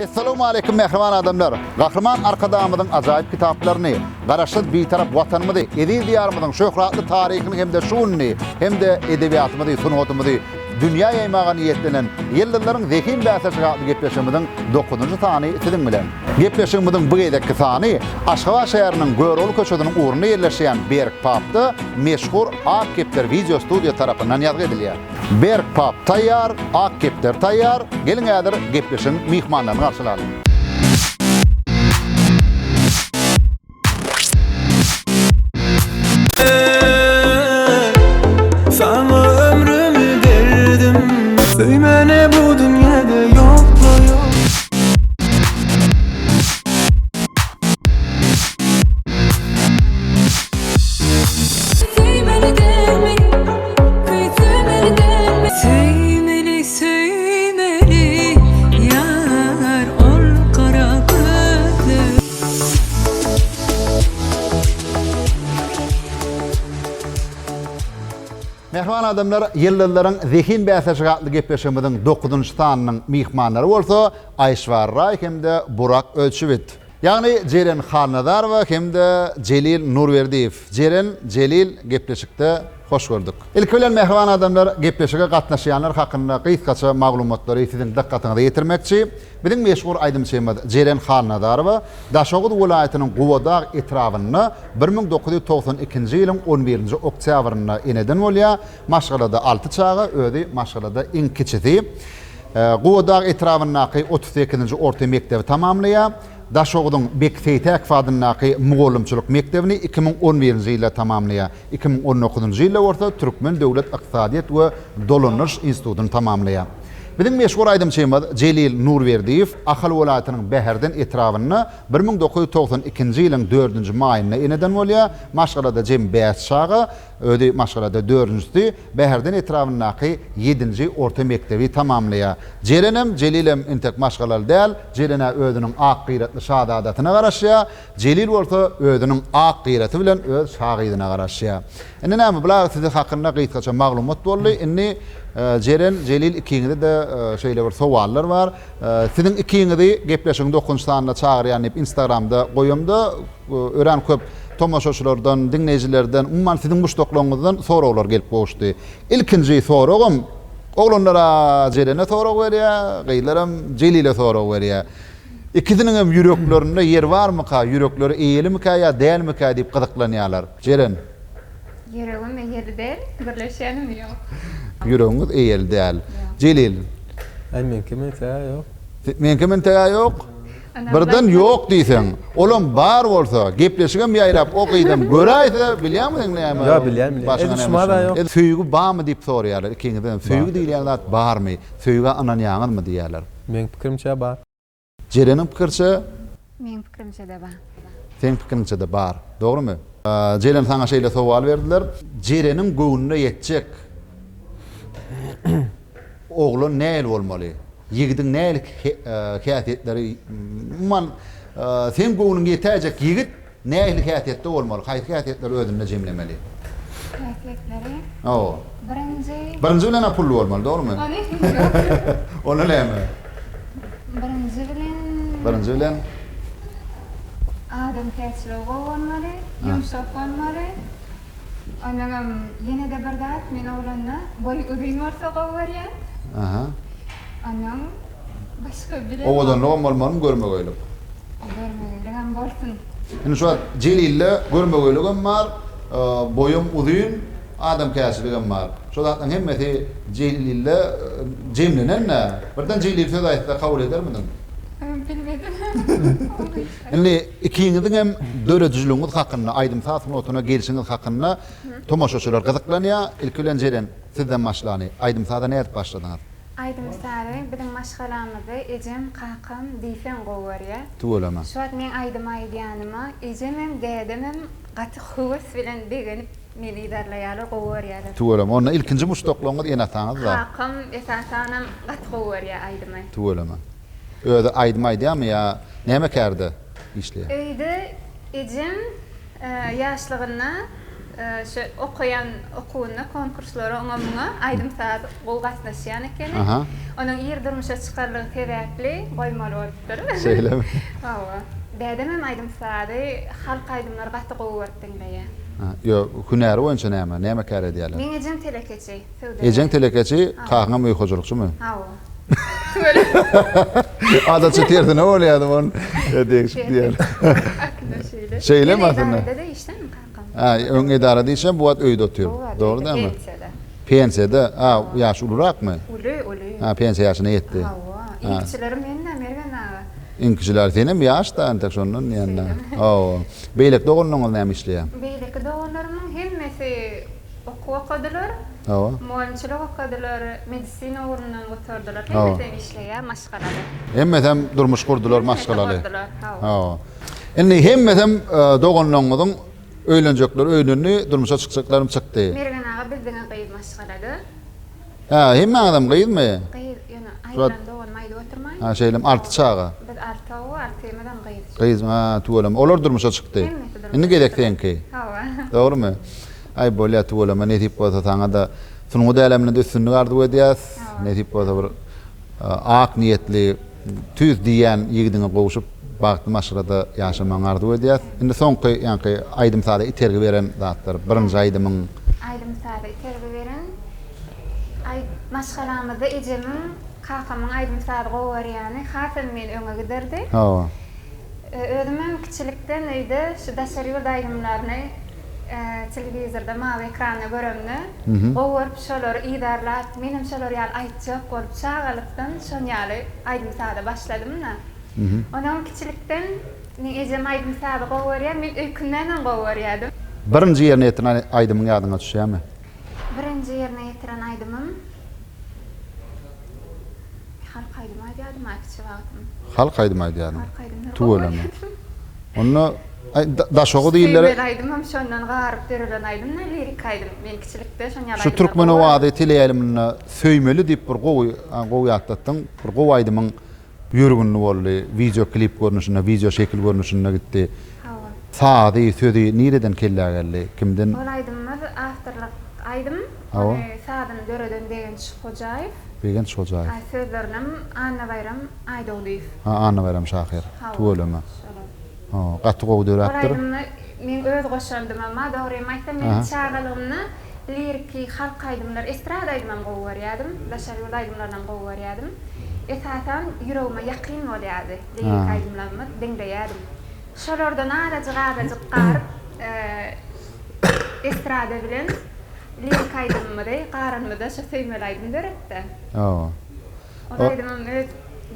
Assalamu alaykum mehriban adamlar. Gahraman arkadamızın acayip kitaplarını, garaşıt bir taraf vatanımızı, edil diyarımızın şöhratlı tarihini hem de şuunni, hem de edebiyatımızı, sunatımızı, dünya yaymağa niyetlenen yılların zekin bäsirçigatly gepleşimizin 9-njy sany sizin bilen. Gepleşimizin bu gedekki sany Aşgabat şäheriniň Görol köşeginiň uruny yerleşýän Bergpapda meşhur Akkepler video studiýa tarapyndan ýazgy edilýär. Bergpap taýýar, Akkepler taýýar. Gelin häzir gepleşiň mihmanlaryny garşylaýar. Söyme ne bu dünyada yok mu yok. Söymeli deme, söymeli deme. Söymeli, söymeli, yar ol kara gözlü. Mehman adamlar, yılların zehin bäsirçigatly gepleşimizin 9-njy sanynyň mihmanlary bolsa Aýşwar Ray hem de Burak Ölçübit. Yani Ceren Xanadar hem de Celil Nurverdiyev. Ceren, Celil gepleşikde hoş gördük. İlk bilen mehman adamlar gepleşige gatnaşýanlar hakynda gysgaça maglumatlary siziň dikkatiňize ýetirmekçi. Biziň meşhur aýdymçymyz Ceren Xanadar Daşoğuz welaýatynyň Guwada etrawyny 1992-nji ýylyň 11-nji oktýabryna eneden bolýar. Maşgalada 6 çağı, özi maşgalada iň kiçidi. Guwada etrawynyňky 38-nji orta mektebi tamamlaýar. Daşoğuz'un Bekfeytek fadynnaky Mugolumçylyk mektebini 2011-nji ýylda tamamlaýar. 2019-njy ýylda orta Türkmen Döwlet Ykdysadyýet we Dolanyş institutyny tamamlaýar. Biziň meşhur aýdymçymyz Celil Nurverdiyev Ahal welaýatynyň Bäherden etrawyny 1992-nji ýylyň 4-nji maýyna eneden bolýar. Maşgalada jem 5 çağı, özi maşgalada 4-nji, Bäherden etrawynyňky 7-nji orta mektebi tamamlaýar. Cerenem, Celilem intek maşgalaly däl, Cerene özüniň ak gyratly şadadatyna garaşýar. Celil bolsa özüniň ak gyraty bilen öz şagydyna garaşýar. Indi näme bular size hakynda gysgaça maglumat boldy. Indi Ceren, Celil ikiňizde de şeýle bir sowallar bar. Siziň ikiňizi gepleşiň 9-njy sanyna çagyrýan hep Instagramda goýamda. Ören köp tomaşaçylardan, dinleýijilerden, umman siziň muşdoklaryňyzdan sorawlar gelip goşdy. İlkinji sorawym oglanlara Cerene soraw berýär, gyýlaram Celile soraw berýär. İkisiniň hem ýüreklerinde yer barmyka, yürekleri eýelimika ýa dälmika diýip gyzyklanýarlar. Ceren, Yüreğim eğri değil, birleşenim yok. yüreğiniz eýeli däl. Celil, Ay menki yok. menki mentäge ýok. Birden ýok diýsen, olam bar bolsa, gepleşigem ýaýrap okydym, göräýse bilýärmiň näme? Ya bilýär. Edişma da yok. Söýgü barmy diýip soraýarlar ikiňizden. Söýgü diýilýän zat barmy? Söýgü anan ýaňyzmy diýýärler? Men pikirimçe bar. Cerenin pikirçe, Benim fikrimce de var. sen pikirinçe de bar. Dogrymy? Ceren sana şeýle sowal berdiler. Cerenin göwnüne ýetjek oglan näil bolmaly? Ýigidin näil häsiýetleri umman sen göwnüň ýetäjek ýigit näil häsiýetde bolmaly? Haýsy häsiýetleri özünde jemlemeli? Erkekleri Oo. birinci Birinji bilen pully bolmaly, dogrymy? onu hiç yok. Onu näme? Birinci bilen Birinji bilen adam terçligi olmalı, yumşak olmalı. Ondan yine de bir zat men oğlanna boy uzun olsa gowerýär. aha. Ondan başka biri Owadan bolmaly görmegeýlik. görmeýän bolsun. Indi şu Celille görmegeýligim bar, boyum uzun, adam käsiligim bar. Şu zatdan hemmeti Celille jemlenen nä? Birden Celil söz aýtsa kabul edermidin? Bilmedim. Indi ikiňiziň hem döredijligiňiz hakynda, aýdym saatmy otuna gelişiňiz hakynda tomaşaçylar gyzyklanýar. Ilk bilen Ceren sizden başlany. Aýdym saata näde başladyňyz? Aydım sari, bizim maşgalamyzy ejem kakam diýsen gowerýär. Tuwelama. Şu an men aydım aýdýanyma, ejemem dädemem gaty howes bilen degenip meni idarlaýarlar gowerýärler. Tuwelama. Onda ilkinji muşdoklaryňyz enataňyz bar. Kakam esasanam gaty gowerýär aydymy. Tuwelama. Öde aýdym aýdýarmy ýa näme kärdi işleýär? Öýde ejem ýaşlygynda şu okuyan okuwuna konkurslara oňamyňa aýdym saat goýgatnaşýan ekeni. Aha. Onuň ýer durmuşa çykarlygy sebäpli goýmaly bolupdyr. Şeýlemi? Hawa. Bädem hem aýdym saady halk aýdymlar gaty goýbertdiň beýe. Yo, hünäri boýunça näme kär edýärler? Men ejem telekeçi. Ejeň telekeçi, kaňa möýhojulukçumy? Hawa. Adatça terdine olýadym on. Değişik diýer. Şeýlemi aslında? Dede işden mi kankam? Ha, öň edarada işe bu wagt öýde otur. Dogry däme? Pensiyada. Ha, ýaş ulurakmy? Ulu. Ha, pensiya ýaşyna ýetdi. Hawa. İlkçilerim menden mergen ağa. Inkijiler senem ýaş da antak şondan ýanna. Oo. Beýlek dogrunyň näme işleýär? Beýleki dogurlarymyň hemmesi okudylar. Oo. Muallimçilik okudylar, medisina ugrundan götürdiler. Hawa. Hemmesi işleýär, maşgalady. Hemmesem durmuş kurdular, maşgalaly. Hawa. Oo. Indi hemmesem dogrunyňyň öýlenjekler öýnüni durmuşa çykjaklarym çykdy. Mergen ağa bizden gaýyp maşgalady. Ha, hemme adam gaýdymy? Gaýyp, ýöne aýlan dogan maýda oturmaý. Ha, şeýlem arty çaga. Biz artaw, artymydan gaýyp. Gaýdymy, ha, tuwalam. Olar durmuşa çykdy. Indi gedek teňki. Hawa. Dogrymy? Ay bolýa tuwalam, ne tip bolsa taňa da sunuňy däleminde üstünlük ardy edýäs. Ne tip bolsa bir ak niýetli tüz diýen ýigdiňe gowuşup bagty maşgalada ýaşamaň ardy edýäs. Indi soňky ýanky aýdym sada itergi beren zatlar. Birinji aýdymyň Aýdym sada itergi beren. Ay maşgalamyzda ejemiň kakamyň aýdym sada gowarýany hasam men öňe giderdi. Hawa. Özümem kiçilikden öýde şu daşary ýol aýdymlaryny telewizorda mawy ekranda göremni. Gowaryp şolary idarlap, menim şolary ýaly aýtjak bolup çağalykdan şon ýaly aýdym sada başladym-da. Onuň kiçilikden men ejem aýdym sada gowarýar, men öýkünden gowarýardym. Birinji ýerine ýeten aýdymyň ýadyňa düşýärmi? Birinji ýerine ýetiren aýdymym halk aýdym aýdym kiçi wagtym. Halk aýdym aýdýarmy? Halk aýdymlar. Tuwalamy. Onu daşogy diýiller. Ben aýdymam şondan garyp berilen aýdym, lirik aýdym. Men kiçilikde şon ýaly. Şu türkmen wagty teleýelimine söýmeli diýip bir gowy ýatdatdyň. Bir gowy aýdymyň ýürgünni boldy, video klip görnüşine, video şekil görnüşine gitdi. Hawa. Sady, sözi nireden kellägeldi? Kimden? Ol aýdymlar afterlyk aýdym. Hawa. Sadyn döreden degen Hojaýew. Begen Hojaýew. Ay sözlerim Anna Bayram Aýdoğduýew. Ha, Anna Bayram Şahyr. Hawa. Tuwalamy. Ha, gatty gowy döräpdir. Men öz goşandym amma dogry aýtsam men çağalygymny liriki halk aýdymlar, estrada aýdymam gowarýardym, daşary ýol aýdymlardan gowarýardym. Esasan ýüregime ýakyn bolýardy. Lirik aýdymlarymı diňleýärdim. Şolardan arajyk garyp estrada bilen lirik aýdymmy garynmyda şo söýmeli aýdym döretdi. Ha. O aýdymam öz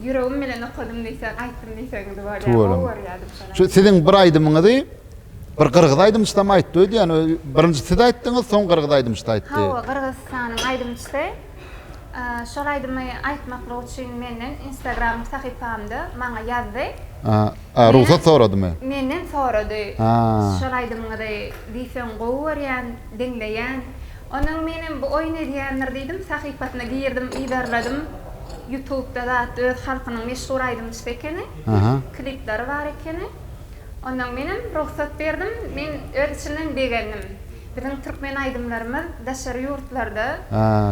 yüreğim bilen okudum diýsen, aýtdym diýsen gowarýardim şolar. Şu siziň bir aýdymyňyzy bir Kırgız aýdymçysam aýtdy öýdi, ýani birinjisi de aýtdyňyz, soň Kırgız aýdymçysy aýtdy. Hawa, Kırgızstanyň aýdymçysy. Şol aýdymy aýtmaklyk üçin menden Instagram sahypamda maňa ýazdy. Ruhsat soradymy? Menden sorady. Ha. Şol aýdymyňy diýsen gowarýan, diňleýän. Onuň menim bu oýun edýänler diýdim, sahypatyna girdim, idarladym. YouTube'da da öz halkynyň meşhur aýdymçysy ekeni. Klipleri bar ekeni. Ondan menim ruhsat berdim. Men öz içinden begendim. Bizim türkmen aýdymlarymyz daşary ýurtlarda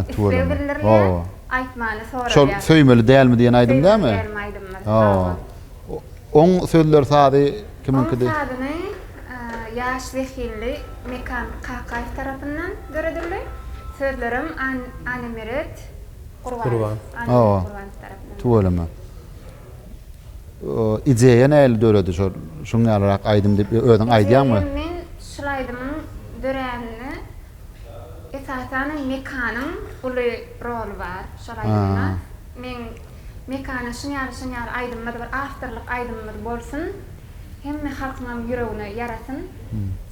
islebilirler. Aýtmany soralýar. Şol söýmeli dälmi diýen aýdym dämi? Dälmi aýdymlar. Oň sözler sady kiminkide? Sadyny ýaş zehirli Mekan Kakaýew tarapyndan göredildi. Sözlerim Anemiret Qurban. Qurban tarapyndan. Tuwalamy. Ideýa näle döredi şoň ýalyrak aýdym diýip öýdüň aýdýarmy? Men şol aýdymyň dörenini esasan Mekanyň uly roli bar. Şol aýdymda men Mekany şoň ýaly aýdymlar bir afterlyk aýdymlar bolsun. Hemme halkyň ýüregine ýarasyn.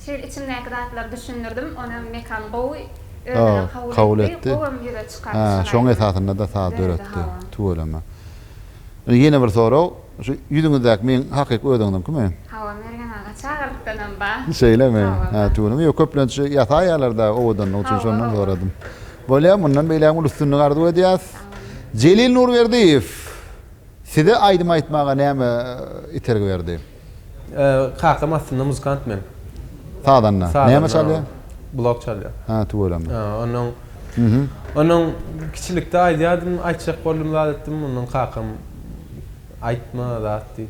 Şeýle içimdäki zatlar düşündirdim, onu Mekan gowy özüne kabul etdi. Gowam ýüre çykardy. Şoň esasynda da sady döretdi. Tuwalamy. Ýene bir soraw, şu ýüzüňizdäki men hakyky ödüňden kime? Hawa mergen aga çağırykdan ba. Şeýlemi? Ha, tuwalamy. Ýok köplençi ýataýarlarda owadan üçin şondan soradym. Bolýar, mundan beýle üstünlük ardy edýäs. Jelil Nurberdiýew, size aýdym aýtmaga näme itergi berdi? Kakam aslında muzikant men. Sadanna. Näme çalýar? blog çalıyor. Ha, tuğulam. Onun kiçilikde aydiyadım, aytacak boldum zadettim, onun kakam aytma zaten.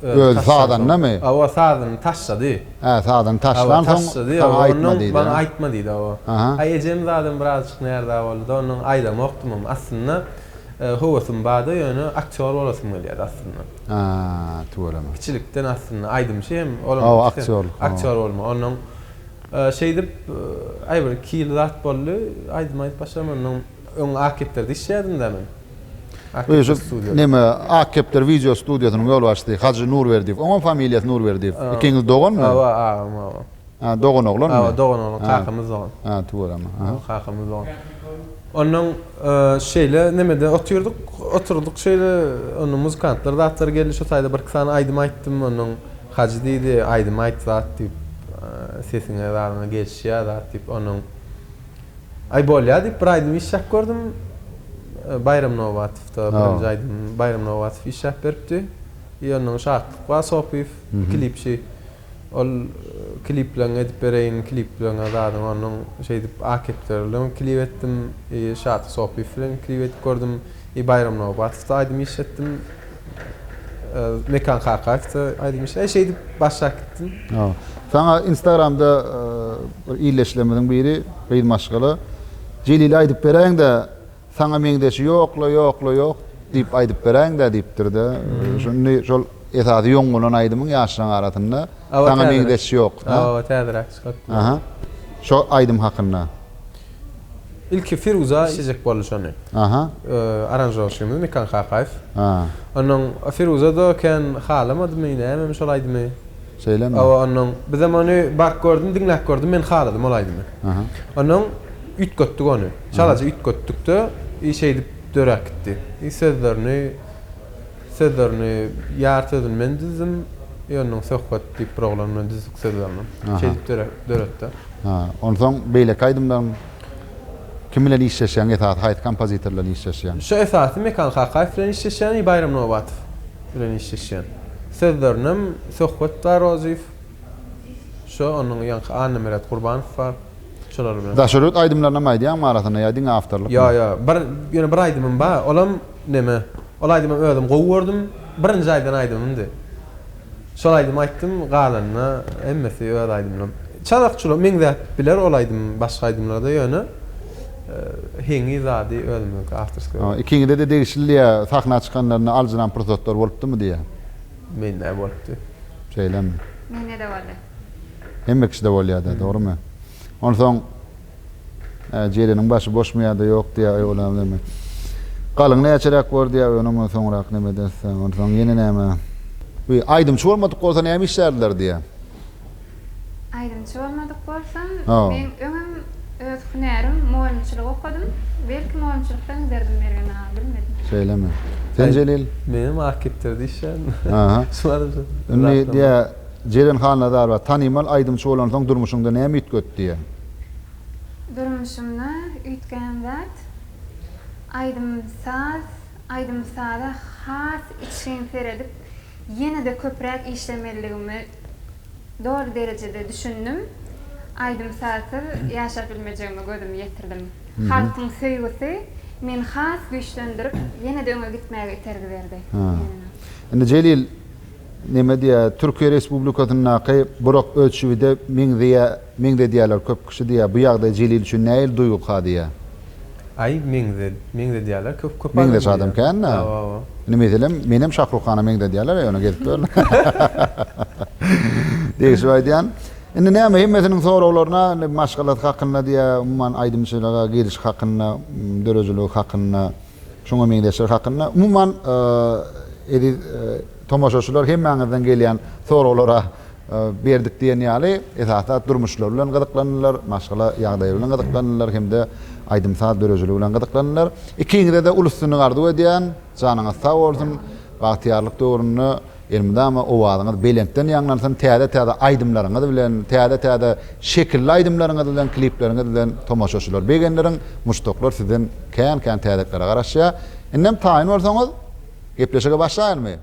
Öl sağdan ne mi? O sağdan taşladı. Ha, sağdan taşlan Ama taşladı, onun deydi. bana aytma deydi o. Aha. Ayecem zaten birazcık nerede oldu, onun aydam oktumum aslında. Huvasım bağda yönü aktör olasım geliyor aslında. Ha, tuğulam. Kiçilikten aslında aydım şey hem O aktörlük. aktör olma. Onun şeyde ay bir 2 yıl zat bollu aydım ayt başlamam onun akipterde işledim de men. Öýüşüp neme Akepler video studiýasynyň ýol başdy. Hacı Nurverdiýew. Oňa familiýasy Nurverdiýew. Ikiňiz doganmy? Ha, dogan oglan mı? Dogan oglan, kakymyz dogan. Ha, tuğulam. Kakymyz dogan. Onun şeyle nemede oturduk şeyle onun muzikantlar zatlar geldi şu sayda bir kısana aydım ayttım onun hacı deydi aydım ayt zat deyip sesine zarına geçişe zat deyip onun ay bolya deyip bir aydım işşak gördüm Bayram Novatov'da birinci aydım Bayram Novatov işşak beripdi onun şarkılık var sohbif klip şey ol kliplerini edip bereyin kliplerini zaten onun şey edip akiplerlerini klip ettim şarkı sohbiflerini klip edip gördüm Bayram Novatov'da aydım işlettim Mekan Kakayf'da aydım işlettim şey edip başlak gittim. Sana Instagram'da bir iyileşlemedin biri beyin maşgalı Celil aydıp bereyin de sana meňdeşi yok deyip aydıp bereyin de deyiptirdi. Şunu şol esasy ýoňgulan aydymyň ýaşlaryň aratynda sana meňdeşi yok. Täzerak çykyp. Aha. Şo aydym hakynda. İlki Firuza işleyecek boluşany. Aha. Aranjörşimiz Mekan Kakayf. Ha. Onun Firuza da kan halamadı mıydı? Hem şol aydı mı? Söyleme. Onun bir zamanı bak gördüm, dinlek gördüm, men haladım olaydı mı? Aha. Onun üt göttük onu. Şalaca üt göttük de şey edip dörek gitti. Sözlerini yartedin men dizim. Onun sohbet deyip programını dizdik sözlerini. Şey edip dörekti. Ha. Ondan beýle aydymdan kim bilen işleşýän esas haýat kompozitorlar işleşýän. Şu esasy Mekan Kakayf bilen işleşýän, Bayram Novatov bilen işleşýän. Sözlerinem sohbet darozif. Şu onun ýa-ni Annemerat Qurbanov var. Şolar bilen. Daşurut aydymlarına maýdýan maratyna ýa-ni awtorlyk. Ya, bir aydymym bar. Olam neme? Ol aydymym özüm gowurdum. Birinji aýdan aydymymdy. Şol aydym aýtdym, galanyna emmesi öz aydymlar. Çalakçylar meňde biler olaydym, başga aydymlarda ýöne. Heňi zady özüme afterski. Ikiňide de degişilýär, sahna çykanlaryna aljanan prosesler bolupdymy diýe. Mende bolupdy. Şeýlem. Mene de boldy. Hemme kişide bolýardy, dogrymy? Ondan Jereniň başy boş mıyada yok diye olamam. Galyň näçerek bor diye onumy soňrak näme desem, ondan ýene näme. Bu aýdymçy bolmadyk bolsa näme işlerdiler diye. Aydymçy bolmadyk bolsam, men öňüm öz hünerim moýunçylyk okudum. Belki moýunçylykdan derdim bergen bilmedim. Şeýlemi? Sen Celil? Menim akiptirdi işen. Aha. Suarım. Ünni diye Ceren hanadar var. Tanıymal aydımçı olan soň durmuşuňda näme üýtgöt diye. Durmuşumda üýtgen zat aydymsada has içiň seredip ýene de köprek işlemeligimi doğru derecede düşündüm. Aydymsady ýaşap bilmejegimi gözüm ýetirdim. Halkyň söýgüsi men has güýçlendirip ýene de öňe gitmäge tergi berdi. Indi Celil näme diýär? Türkiýe Respublikasynyň Burak ölçübide meňde diýerler köp kişi diýär. Bu ýagdaý Celil üçin näil duýgu diýär? Ay meňde diýerler köp meňde adam kan. Näme diýelim? Menem Şahrukhana meňde diýerler, ýöne gelip dur. Diýişýär. Indi näme himmetiniň soraglaryna, maşgalat hakynda diýär, umman aydymçylyga giriş hakynda, dörejilik hakynda, şoňa meňdeşler hakynda, umman tomaşaçylar hemmäňizden gelýän soraglara berdik diýen ýaly, esasat durmuşlar bilen gyzyklanýarlar, maşgala ýagdaýy bilen gyzyklanýarlar, hemde aydymsat dörejilik bilen gyzyklanýarlar. Ikiňide de ulussyny gardy edýän, janyňyz sag bolsun, bagtyarlyk döwrüni elmidama owadyňyz belentden ýanglansyn, täze aydymlaryňyz bilen, täze şekilli aydymlaryňyz bilen, klipleriňiz bilen tomaşaçylar begenleriň, muştoklar sizden kän täzeklere garaşýar. Indem taýyn bolsaňyz gepleşige başlaýarmy?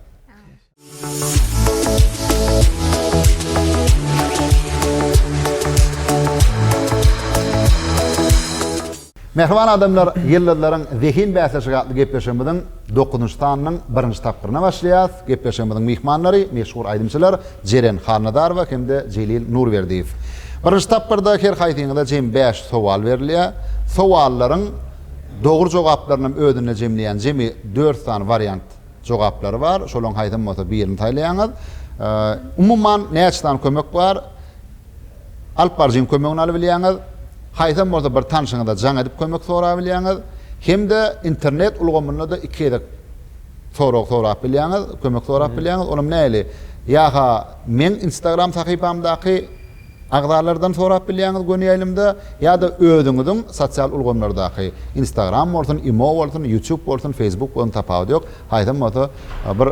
Mehriban adamlar, yıllarların zihin bäsleşigatly gepleşimizin 9-njy tanynyň 1-nji tapgyryna başlaýas. Gepleşimizin mihmanlary, meşhur aýdymçylar Jeren Harnadar we hemde Jelil Nurberdiýew. 1-nji tapgyrda her haýtyňyza jem 5 sowal berilýär. Sowallaryň dogry jogaplaryny ödüne jemleýän jemi 4 tan variant jogaplary bar. Şolaň haýdym bolsa birini taýlaýaňyz. Umumman näçe kömek bar? Alparjyn kömegini alyp bilýäňiz. Haýsam bolsa bir tanşyňyza jaň edip kömek sorap bilýäňiz. Hemde internet ulgamyna da iki edip sorap bilýäňiz, kömek sorap bilýäňiz. Onuň näli? Ýa-ha men Instagram sahypamdaky agdarlardan sorap bilýäňiz gönýälimde, ýa-da özüňiziň sosial ulgamlardaky Instagram bolsun, Imo bolsun, YouTube bolsun, Facebook bolsun tapawdy ýok. Haýsam bolsa bir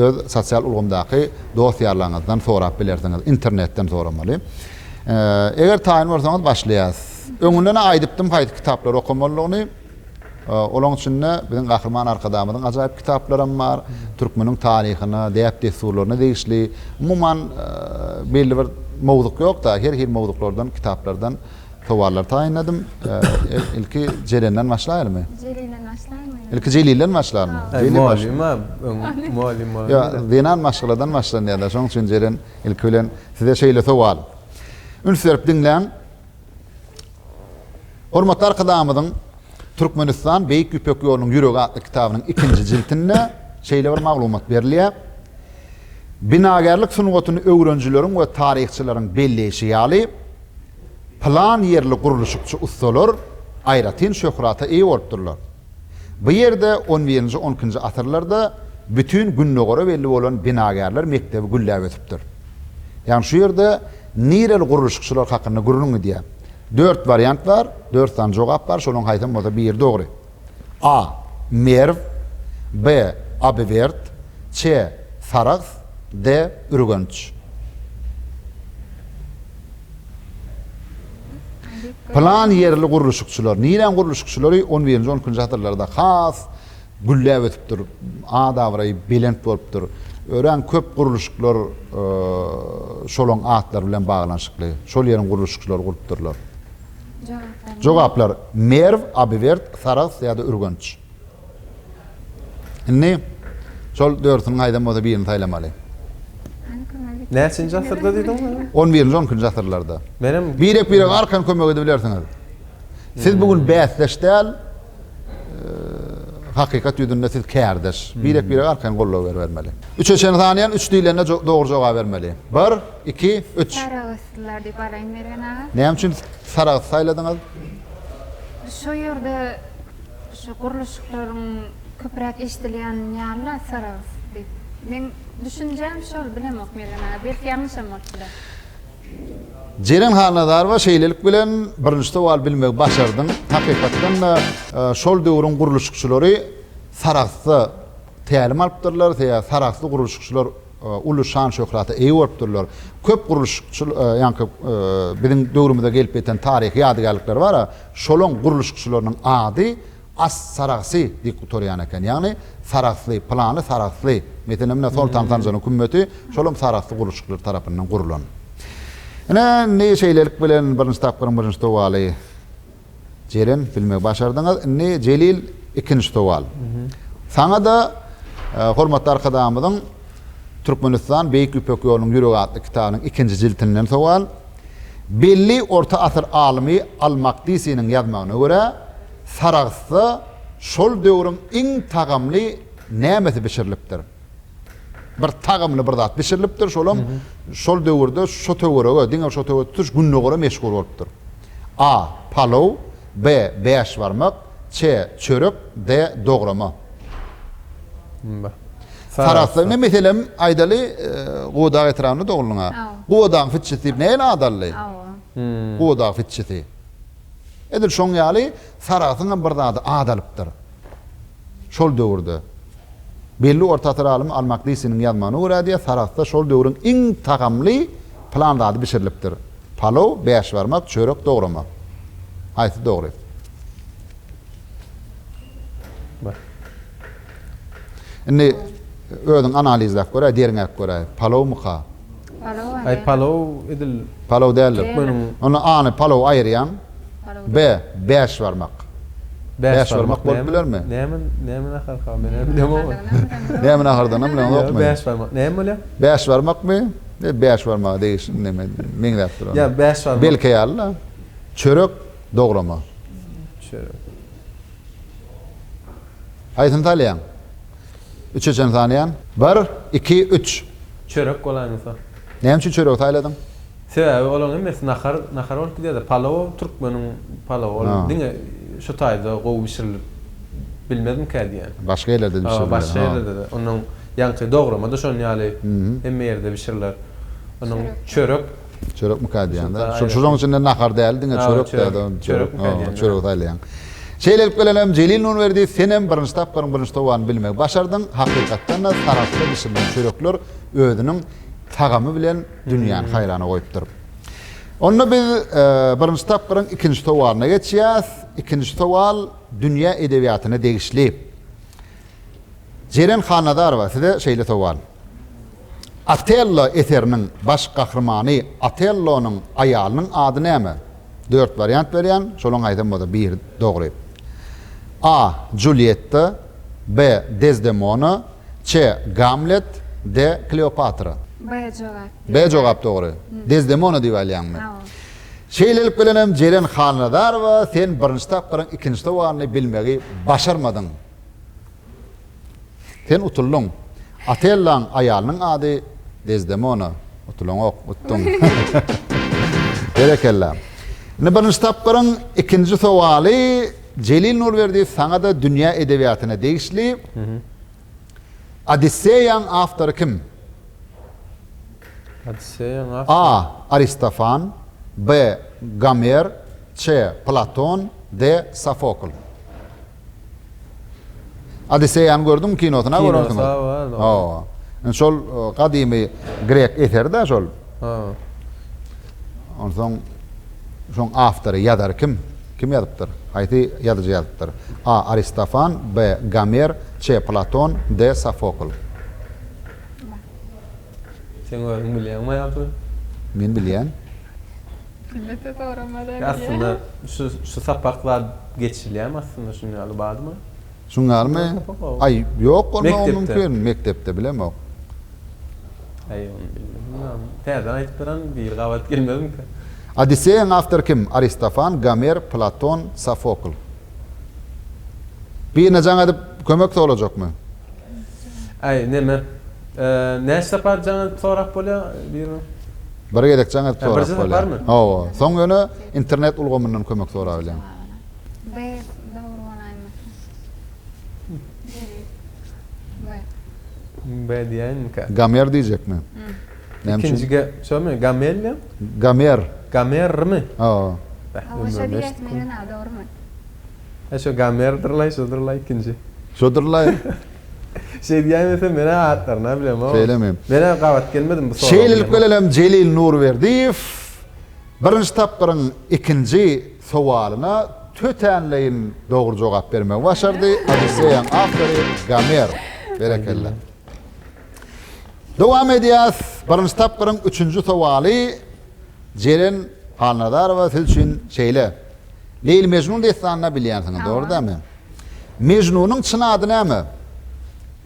öz sosial ulgamdaky dosýarlaryňyzdan sorap bilersiňiz, internetden soramaly. Eger taýyn bolsaňyz başlaýas. Öňünden aýdypdym haýdy kitaplar okumalygyny. Olaň üçin biziň gahrman arkadamyzyň ajaýyp kitaplarym bar. Türkmeniň taryhyny, däp desurlaryny degişli. Umumman belli bir mowduk ýok da, her mowduklardan, kitaplardan sowallar taýynladym. Ilki Jelenden başlaýarmy? Jelilden başlaýarmy? Ilki Jelilden başlarmy? Muallim. Ya, dinan maşgaladan başlanýar da. Şoň üçin Jelen ilki bilen size şeýle sowal. Ünsürüp dinleň. Hormatly arkadamyzyň Türkmenistan Beýik Ýüpek ýolunyň ýüregi adly kitabynyň 2-nji jildinde şeýle bir maglumat berilýär. Binagerlik sunugatyny öwrenjileriň we taryhçylaryň belleşi ýaly plan ýerli guruluşçy ustalar aýratyn şöhrata eý bolupdyrlar. Bu ýerde 11-nji 12-nji asyrlarda bütün günnegore belli bolan binagerler mektebi gülläp ötüpdir. Ýani şu ýerde nirel guruluşçylar hakyna gurulňy diýär. 4 variant var, 4 tan jogap var, şolaň haýdym bolsa bir dogry. A. Merv, B. Abivert, C. Sarax, D. Ürgenç. Plan ýerli guruluşçylar, niren guruluşçylary 11-nji 12-nji asyrlarda has gülläp ötüpdir. A dawry belent bolupdyr. Ören köp guruluşçylar şolaň atlar bilen baglanşykly. Şol ýeriň guruluşçylar gurupdyrlar. Jogaplar Merv, Abivert, Sarax ýa-da Ürgenç. Ne? Şol dörtüň aýdam bolsa birini taýlamaly. Näçinji asyrda diýdiň? 11-nji 12-nji asyrlarda. Menem Birek arkan kömek edip bilersiňiz. Siz bugün bäsleşdäl hakykat ýüzünde siz kärdeş. Birek arkan gollaw bermeli. 3-çeni tanýan 3 diýlende dogry jogap bermeli. 1, 2, 3. Saraxlar diýip araýyn beren aga. Näme üçin Sarax saýladyňyz? Şu ýerde şu guruluşlaryň köprek eşdilýän ýerler Sarax diýip. Men düşünjem şol bilemok meren aga. Belki ýangyşam bolýar. Jeren Harnadar we şeýlelik bilen birinji sowal bilmek başardyň. Hakykatdan şol döwrüň guruluşçylary Saraxty tälim alypdyrlar, Saraxty guruluşçylar ulu şan şöhrata eý bolupdyrlar. Köp guruluşçylar, ýani biziň döwrümizde gelip eten taryh ýadygarlyklar bar, şolaň guruluşçylaryň ady As-Saraxy diýip oturýan eken. Ýani Saraxly plany, Saraxly metelemne Sultan Tanjanyň kümmeti şolum Saraxly guruluşçylar tarapyndan gurulan. Ne şeýlelik bilen birinji tapgyryň birinji sowaly Jeren bilmek başardyňyz. Ne Jelil ikinji sowal. Saňa da hormatly arkadamyzyň Türkmenistan Beýik Ýüpek ýolunyň ýüregi adly kitabynyň 2-nji jildinden sowal. Belli orta asyr alimy Al-Maqdisiň ýazmagyna görä Saraxda şol döwrüň iň tagamly nämesi bişirilipdir. Bir tagamly bir zat bişirilipdir, şolam şol döwürde şo töwerege, diňe şo töwerde tuş günne göre meşgul bolupdyr. A. Palaw, B. Beş barmak, C. Çörek, D. Dograma. Saraxda ne meselem aýdaly goda etranyny dogluňa. Godaň fitçisi näme adaly? Goda fitçisi. Edil şoň ýaly Saraxyň bir zady adalypdyr. Şol döwürde belli orta asyr alimy Al-Maqdisiň ýazmagyna görä diýe Saraxda şol döwrüň iň tagamly planda bişirilipdir. Palaw, beş barmak, çörek, dograma. Haýsy dogry? Indi özüň analizlap görä, deriňek görä. Palaw muka? Ay palaw edil. Palaw däl. Onu any palaw aýryan. B. Beş barmak. Beş barmak bolup bilermi? Näme ahar ka ben bilmem ama. Näme ahardana bilen okmy? 5 barmak. Näme bolýar? 5 barmakmy? 5 barmak değişin näme? Meňläp duran. Ya 5 barmak. Belki ýaly. Çörek dograma. Çörek. Aýtyn talýan. 3 üçin tanýan. 1 2 3. Çörek golaňysa. Näme üçin çörek taýladym? Sebebi olan emes nahar olup gidiyor. Palav Türkmenin palav Ha. olup. Dine şu tayda gowy pişirilir. Bilmedim kädi yani. Başga ýerlerde pişirilir. Başka yerlerde de. Onun yankı doğrama da şonu ýaly. hı. Emme yerde pişirilir. Onun çörek Çörek mukadiyanda. Aynen. Şoňa içinde nahar däl, diňe Ha, çörek çörek. däl. Çörek mukadiyanda. Çörek taýlayan. Şeýle bilenem Celil Nur berdi, senem birinji tapyryň birinji towan bilmek başardyň. Hakykatdan da taraply pişirilen çörekler özüniň tagamy bilen dünýäni haýrana goýupdyr. Onu biz birinji tapyryň ikinji towaryna geçýäs. İkinji towal dünýä edebiýatyna degişli. Jeren Hanadarova size şeýle towal. Otello eseriniň baş gahrymany Otello'nun aýalynyň ady näme? 4 variant berýän, şolaň aýdym bolsa bir dogry. A. Julietta, B. Desdemona, C. Hamlet, D. Kleopatra. B jogap. B jogap dogry. Desdemona diýip alýanmy? Ha. Şeýlelik bilenem Jeren Hanadarova sen birinji tapyryň ikinji towaryny bilmegi başarmadyň. Sen utuldun. Otelloň aýalynyň ady Desdemona. Utulan ok, uttun. Berekella. Ne birinji tapyryň ikinji sowaly Celil Nur berdi saňa da dünýä edebiýatyna degişli. Odysseýaň awtory kim? hadi sen A. Aristofan, B. Gomer, C. Platon, D. Sofokl. Odysseýany gördüm kinotuna görürsün. Kinosa var. Oo. Şol gadymy Grek eserde şol. Ha. Ondan şoň awtory ýazar kim? Kim ýazypdyr? Aýty ýazyjy ýazypdyr. A. Aristofan, B. Gomer, C. Platon, D. Sofokl. Sen görüň bilýärmi ýa-da? Men bilýän. Millete doğramada Aslında şu sapaklar geçilýär aslında şunu ýaly barmy? Şuňarmy? Sapak. Ay, ýok, onu Mektepde. mümkin. Mektepde bilemok. Ay onu bilmem. Täzeden aýtyp bilen bir gawat gelmedim ki. Odysseýaň awtory kim? Aristofan, Gomer, Platon, Sofokl. Birine jaň edip kömekde olajakmy? Ay neme? Näçe sapar jaňa sorap bolýar bir. Bir gedek jaň edip Ha, bir sorap sapar mı? Hawa. Soň ýöne internet ulgamyndan kömek sorap bilen. B doğru olayım. B. B diýen ka. Gomer diýjekmi? Näme üçin? İkinciga şomy Gamelli? Gomer. Gamermi? Hawa. Hava şebiyetmenin adı doğru mu? Ha şu Gamerdirlay şodurlay ikinci. Şodurlay. Şey diýmesem mene atlarna bilem o. Söylemem. Mene gawat gelmedim bu soraw. Şeýlelik bilenem Celil Nurberdiýew birinji tapyryň ikinji sowalyna tötenleýin dogry jogap bermek başardy. Odysseýaň awtory Gomer. Berekella. Dowam edýäs. Birinji tapyryň üçünji sowaly Jeren Hanadarova siz üçin şeýle. Leyl Mejnun destanına bilýänsiňiz, dogry dämi? Mejnunyň çyn ady näme?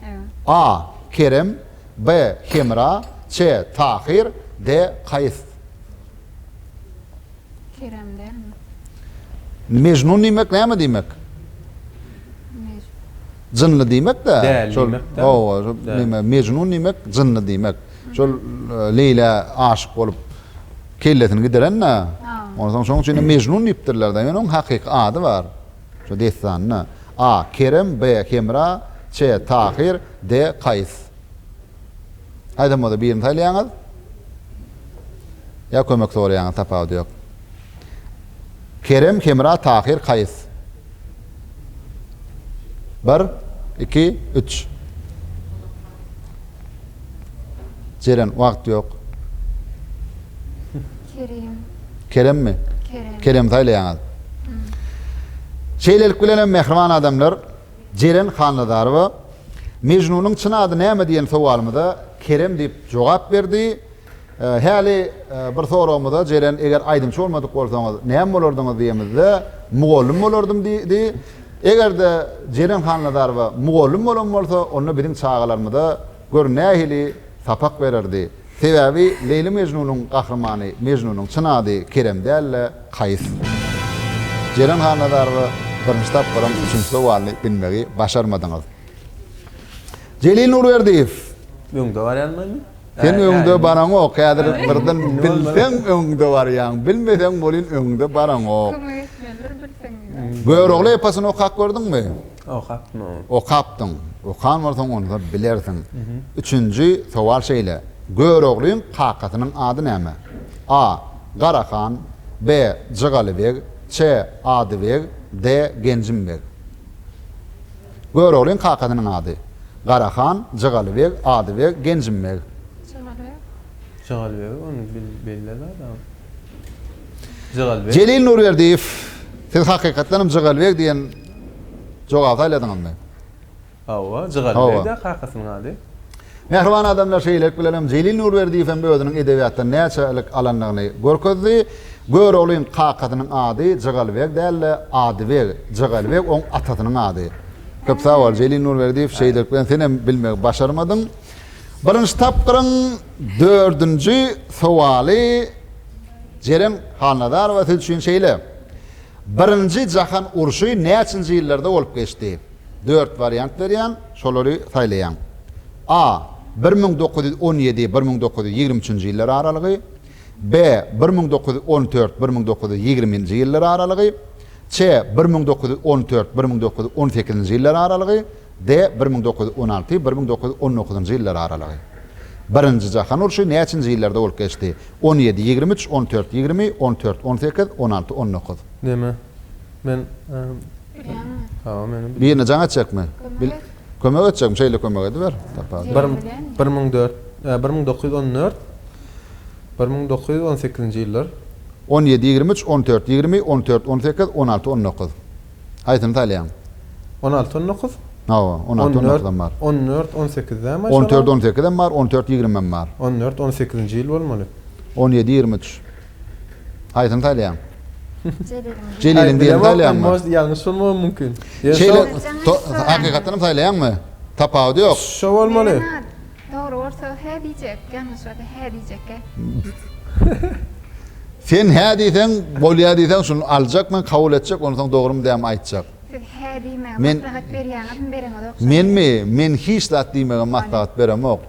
Evet. A. Kerem, B. Hemra, C. Tahir, D. Kays. Kerem değil mi? Mejnun diýmek näme diýmek? Jynly diýmek da. Däl Şol- diýmek da. Oo, Däl. näme Mejnun diýmek jynly diýmek. Şol Leyla aşyk bolup kelletini giderenne. Ondan soň şonu Mejnun diýipdirler da. Ýöne hakyky ady bar. Şu destanyna. A. Kerem, B. Hemra, C. Tahir, D. Kays. Haydi moda birini taýlaýaňyz. Ya kömek soraýaňyz tapawdy ýok. Kerem, Hemra, Tahir, Kays. 1, 2, 3. Jeren wagt ýok. Kerim. Kerem mi? Kerem. Kerem taýlaýaňyz. Şeýlelik bilen mehriban adamlar Jeren Hanadarova Mejnunyň çyn ady näme diýen sowalymyda Kerem diýip jogap berdi. Häli bir soramyda Jeren eger aýdymçy bolmadyk bolsaňyz näme bolardyňyz diýemizde mugallim bolardym diýdi. Egerde Ceren hanladar we mugollum bolan bolsa, onu bizim çağalarmyda görnähili sapak bererdi. Sebebi Leyli Mecnun'un kahramanı, Mecnun'un çınady Kerem dälle Kays. Ceren hanladar we birinji tapyram üçünçü suwalyny bilmegi başarmadyňyz. Celil Nurberdiýew, Öňde var ýalmaýmy? sen öňde baraň ok, häzir birden bilseň öňde bar ýaň, bilmeseň bolyn öňde baraň ok. Kömek etmeler bilseň. Göýrogly epasyny okap gördüňmi? Okapmy? Okapdyň. Okan bolsaň onu da bilersiň. Üçünçü sowal şeýle. Göýroglyň kakatynyň ady näme? A. Garahan, B. Jygalybeg, C. Adybeg, D. Genjimbeg. Göýroglyň kakatynyň ady. Garahan, Jygalybeg, Adybeg, Genjimbeg. Jygalybeg onu belliler adam. Jygalybeg. Celil Nurberdiýew, siz hakykatdan Jygalybeg diýen jogap aýladyňyzmy? Awa, Jygalybeg de kakasynyň ady. Mehriban adamlar şeýlek bilenem Celil Nurberdiýew hem özüniň edebiýatda näçelik alanlygyny görkezdi. Göýroglyň kakatynyň ady Jygalybeg däl, Adybeg. Jygalybeg oň atatynyň ady. Köp sağ ol Celil Nurberdiýew şeýlek bilen senem bilmek başarmadyň. Birinji tapyryň 4-nji suwaly Ceren hanladar we siz üçin şeýle. Birinji jahan uruşy näçinji ýyllarda bolup geçdi? 4 variant berýän, şolary saýlaýan. A. 1917-1923 ýyllar aralygy, B. 1914-1920 ýyllar aralygy, C. 1914-1918 ýyllar aralygy, D. 1916-1919 ýyllar aralygy. Birinji jahan uruşy näçinji ýyllarda bolup geçdi? 17-23, 14-20, 14-18, 16-19. Deme. Men ha men Birini jaňa çekme. Kömek etjekmi? Şeýle kömek ediber. Tapar. 1914 1918 ýyllar 17-23, 14-20, 14-18, 16-19. Aýtyny taýlaýan. 16-19 Hawa, 16-19 bar. 14-18-den 14-18 bar, 14-20 bar. 14-18-nji ýyl bolmaly. 17-23. Aýtyny taýlaýan. Celilin diýen taýlaýanmy? Ýalňyş bolmagy mümkin. Şeýle hakykatdan taýlaýanmy? Tapagy ýok. Şo bolmaly. Doğru olsa he diyecek, yanlış olsa he diyecek. Sen hä diýsen, bolýa diýsen, şunu aljakman, kabul etjek, ondan dogrymy diýem aýtjak. Siz he diýme, Men- maslahat berýäňiz bereňiz okşa. Menmi? Men hiç zat diýmegen maslahat beremok.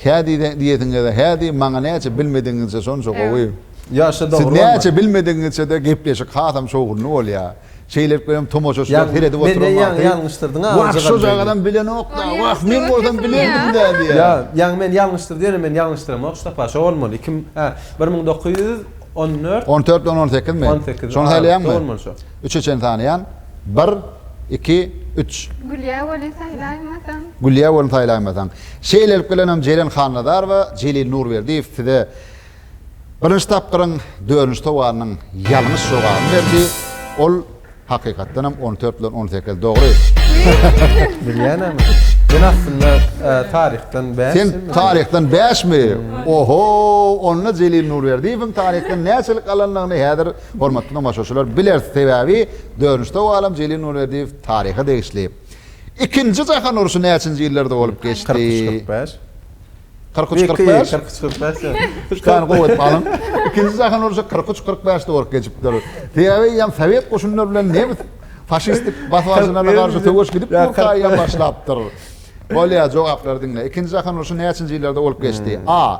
Hä diýdiňizde hä diýip maňa näçe bilmediňizde şonu goýup. Ýaşa Siz dogry. näçe bilmediňizde de gepleşik hatam şoğurny bolýar. Şeýlep goýam tomoşaçylar terede Men oturmak. ýalňyşdyrdyň ha. Wah şu jagadan bilen okda. Wah men bolsam bilendim de diýär. Ya, ýa men ýalňyşdyr diýerim, men ýalňyşdyram. Okşa paşa bolmaly. Kim? Ha, 1914 14-18 mi? 18. Şonu taýlaýanmy? Bolmaly şo. 3 üçin tanıyan. 1, 2, 3. Gülýä bolan saýlaýmasan. Gülýä bolun taýlaýmasan. Şeýlelik bilenem Ceren hanladar we Celil Nurberdiýew size birinji tapyryň 4-nji towarynyň ýalňyş jogabyny berdi. Ol hakykatdan hem 14 bilen 18 dogry. Bilýänmi? Ben aslında tarihten bäş. Sen tarihten 5 mi? Oho, onu Celil Nurberdiýewiň tarihten näçelik alanlygyny häzir hormatly tamaşaçylar biler. Sebebi 4-nji towaram Celil Nurberdiýew tarihy degişli. İkinji jahan uruşy näçinji ýyllarda bolup geçdi? 43-45. 43-45. 43-45. Kan gowet alın. İkinji jahan uruşy 43-45 de bolup geçipdir. Sebebi ýam Sowet goşunlary bilen näme faşistik batwazylara garşy töweş gidip Türkiýe başlapdyr. Bolýa jogaplar diňle. İkinji jahan uruşy näçinji ýyllarda bolup geçdi? A.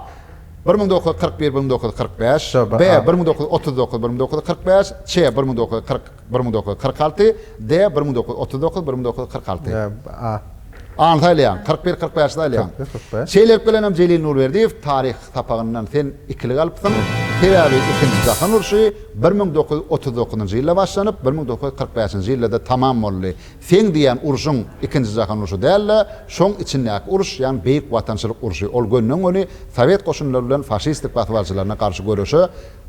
1941-1945, B. 1939-1945, C. 1940-1946, D. 1939-1946. Ya, a. Antalya 41-45 dalyan. 41-45. Şeýlek bilen hem Celil Nurberdiýew tarih tapagyndan sen ikili galypsyň. Sebebi ikinji jahan uruşy 1939-njy ýylda başlanyp 1945-njy ýylda tamam boldy. Sen diýen uruşyň ikinji jahan uruşy däl, şoň içindäki uruş, ýani beýik watançylyk uruşy. Ol gönnen öni Sowet goşunlary bilen faşistik batwaçylaryna garşy görüşi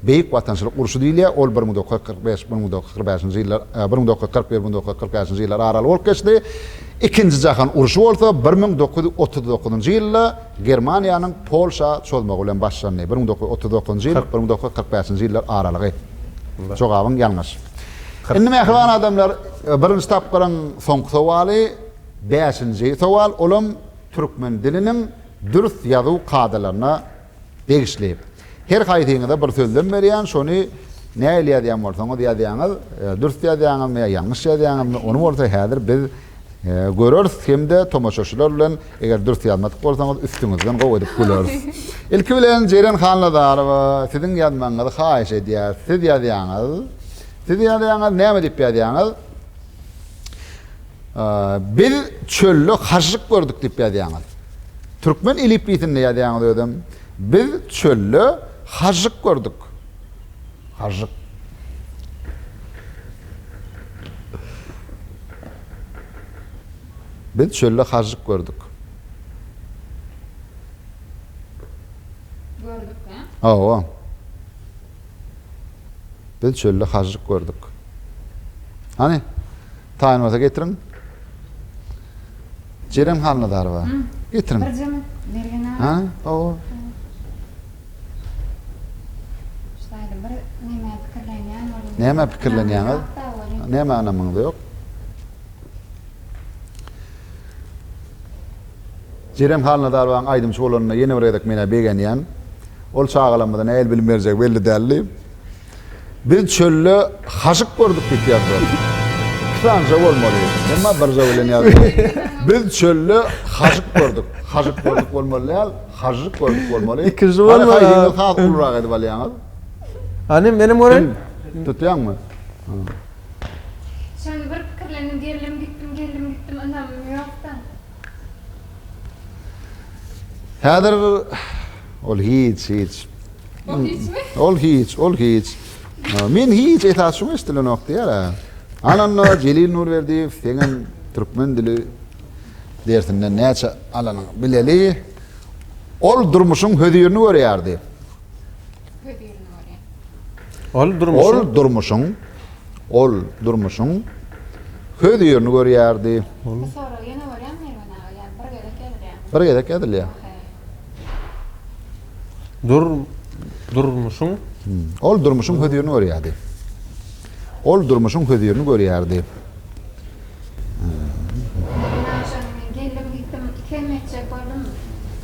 beýik watançylyk uruşy diýilýär. Ol 1945-1945-njy ýyllar, 1941-1945-njy ýyllar araly bolup geçdi. İkinji jahan uruşy bolsa 1939-njy ýylda Germaniýanyň Polşa çözmegi bilen başlandy. 1939-njy ýyl, 1945-njy ýyllar aralygy. Jogabym ýalňyş. Indi mehriban adamlar, birinci tapqaran soňky sowaly 5-nji sowal olam türkmen diliniň dürüst ýazyw kadalaryna degişli. Her haýdyňyzda bir sözlem berýän, şonu näle ýazýan bolsaňyz ýazýaňyz, dürüst ýazýaňyzmy, ýalňyş ýazýaňyzmy, onu bolsa häzir biz görürüz hemde tomaşaşylar bilen eger dürüst ýazmadyk bolsaňyz üstüňizden gowy edip gülersiz. Ilki bilen Jeren Hanlazarowa siziň ýazmaňyzy haýyş edýär. Siz ýazýaňyz näme diýip ýazýaňyz? Bir çöllü haşyk gördük diýip ýazýaňyz. Türkmen ilipitinde ýazýaňyz ödüm. Biz çöllü haşyk gördük. Haşyk. Biz çöllü haşyk gördük. Gördük ha? Awa. Biz çöllü haşyk gördük. Hani? Taýynmaza getirin. Jeren Hanlazarowa. Getirin. Bir jemy bergen Ha? Awa. Şaýda bir näme pikirlenýän bolar. Näme pikirlenýäňiz? Näme anamyňda ýok? Jeren Hanlazarowaň aýdymçy bolanyna ýene bir edek mene begenýän. Ol çağalamydan el bilim berjek belli dälli. Biz çöllü haşyk gördük diýip ýazdy. Kısanca bolmaly. Emma birja bilen ýazdy. Biz çöllü haşyk gördük. Haşyk gördük bolmaly. Haşyk gördük bolmaly. İkinji bolmaly. Haýdyňyz has ulrak edip alýaňyz. Hani benim gören Tutýanmy? Şonu bir pikirlenip geldim gittim anam ýokda. Häzir ol hiç. O hiçmi? Ol hiç. Men hiç etasym istilenok diýär. Ananno Jelil Nurberdiýew seňen türkmen dili dersinden näçe alanyň bileli. Ol durmuşyň hödýerini görýärdi. Hödýerini görýär. ol durmuş. Ol durmuşyň hödýerini görýärdi. Sonra ýene görýärmi bana? Ýa bir gele gelýär. Bir gedek edilýär. Durmuşun. Ol durmuşyň hödýerini görýärdi. Ol durmuşyň hödýerini görýärdi. Geldim gittim 2 metre boldum.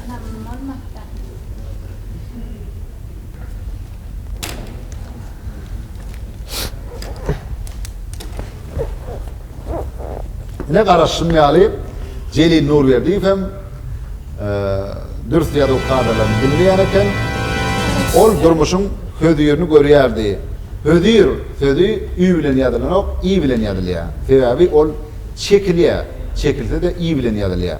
Anam olmakta. Ne garaşym ýaly Jelil Nurberdiýew hem dürüst ýazyw kadalaryny bilmeýän eken ol durmuşyň hödýerini görýärdi. Hödýer sözi ü bilen ýazylanok, i bilen ýazylýar. Sebebi ol çekilýär. Çekilse de i bilen ýazylýar.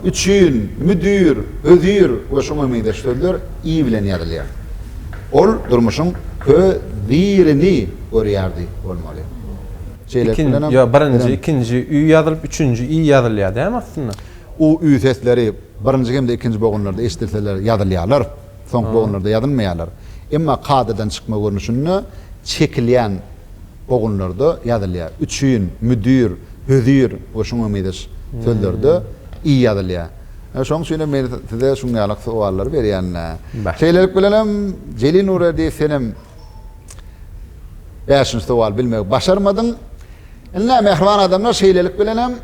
Üçün, müdür, hödýer we şoňa meýde sözler i bilen ýazylýar. Ol durmuşyň hödýerini görýärdi bolmaly. Birinci, ikinci, ü ýazylyp, üçüncü, i ýazylýar däme aslında? O ü sesleri birinji hem de ikinji bogunlarda eşitilseler ýazylýarlar, soňky bogunlarda ýazylmaýarlar. Emma kadadan çykma görnüşini çekilýän bogunlarda ýazylýar. Üçün, müdür, hödýer we şoňa meýde sözlerde i ýazylýar. Şoň üçin men size şuňalyk sowallar berýän. Şeýlerik bilen Jelil Nurberdiýew senem 5-nji sowal bilmek başarmadyň. Illa mehriban adamlar şeýlelik bilen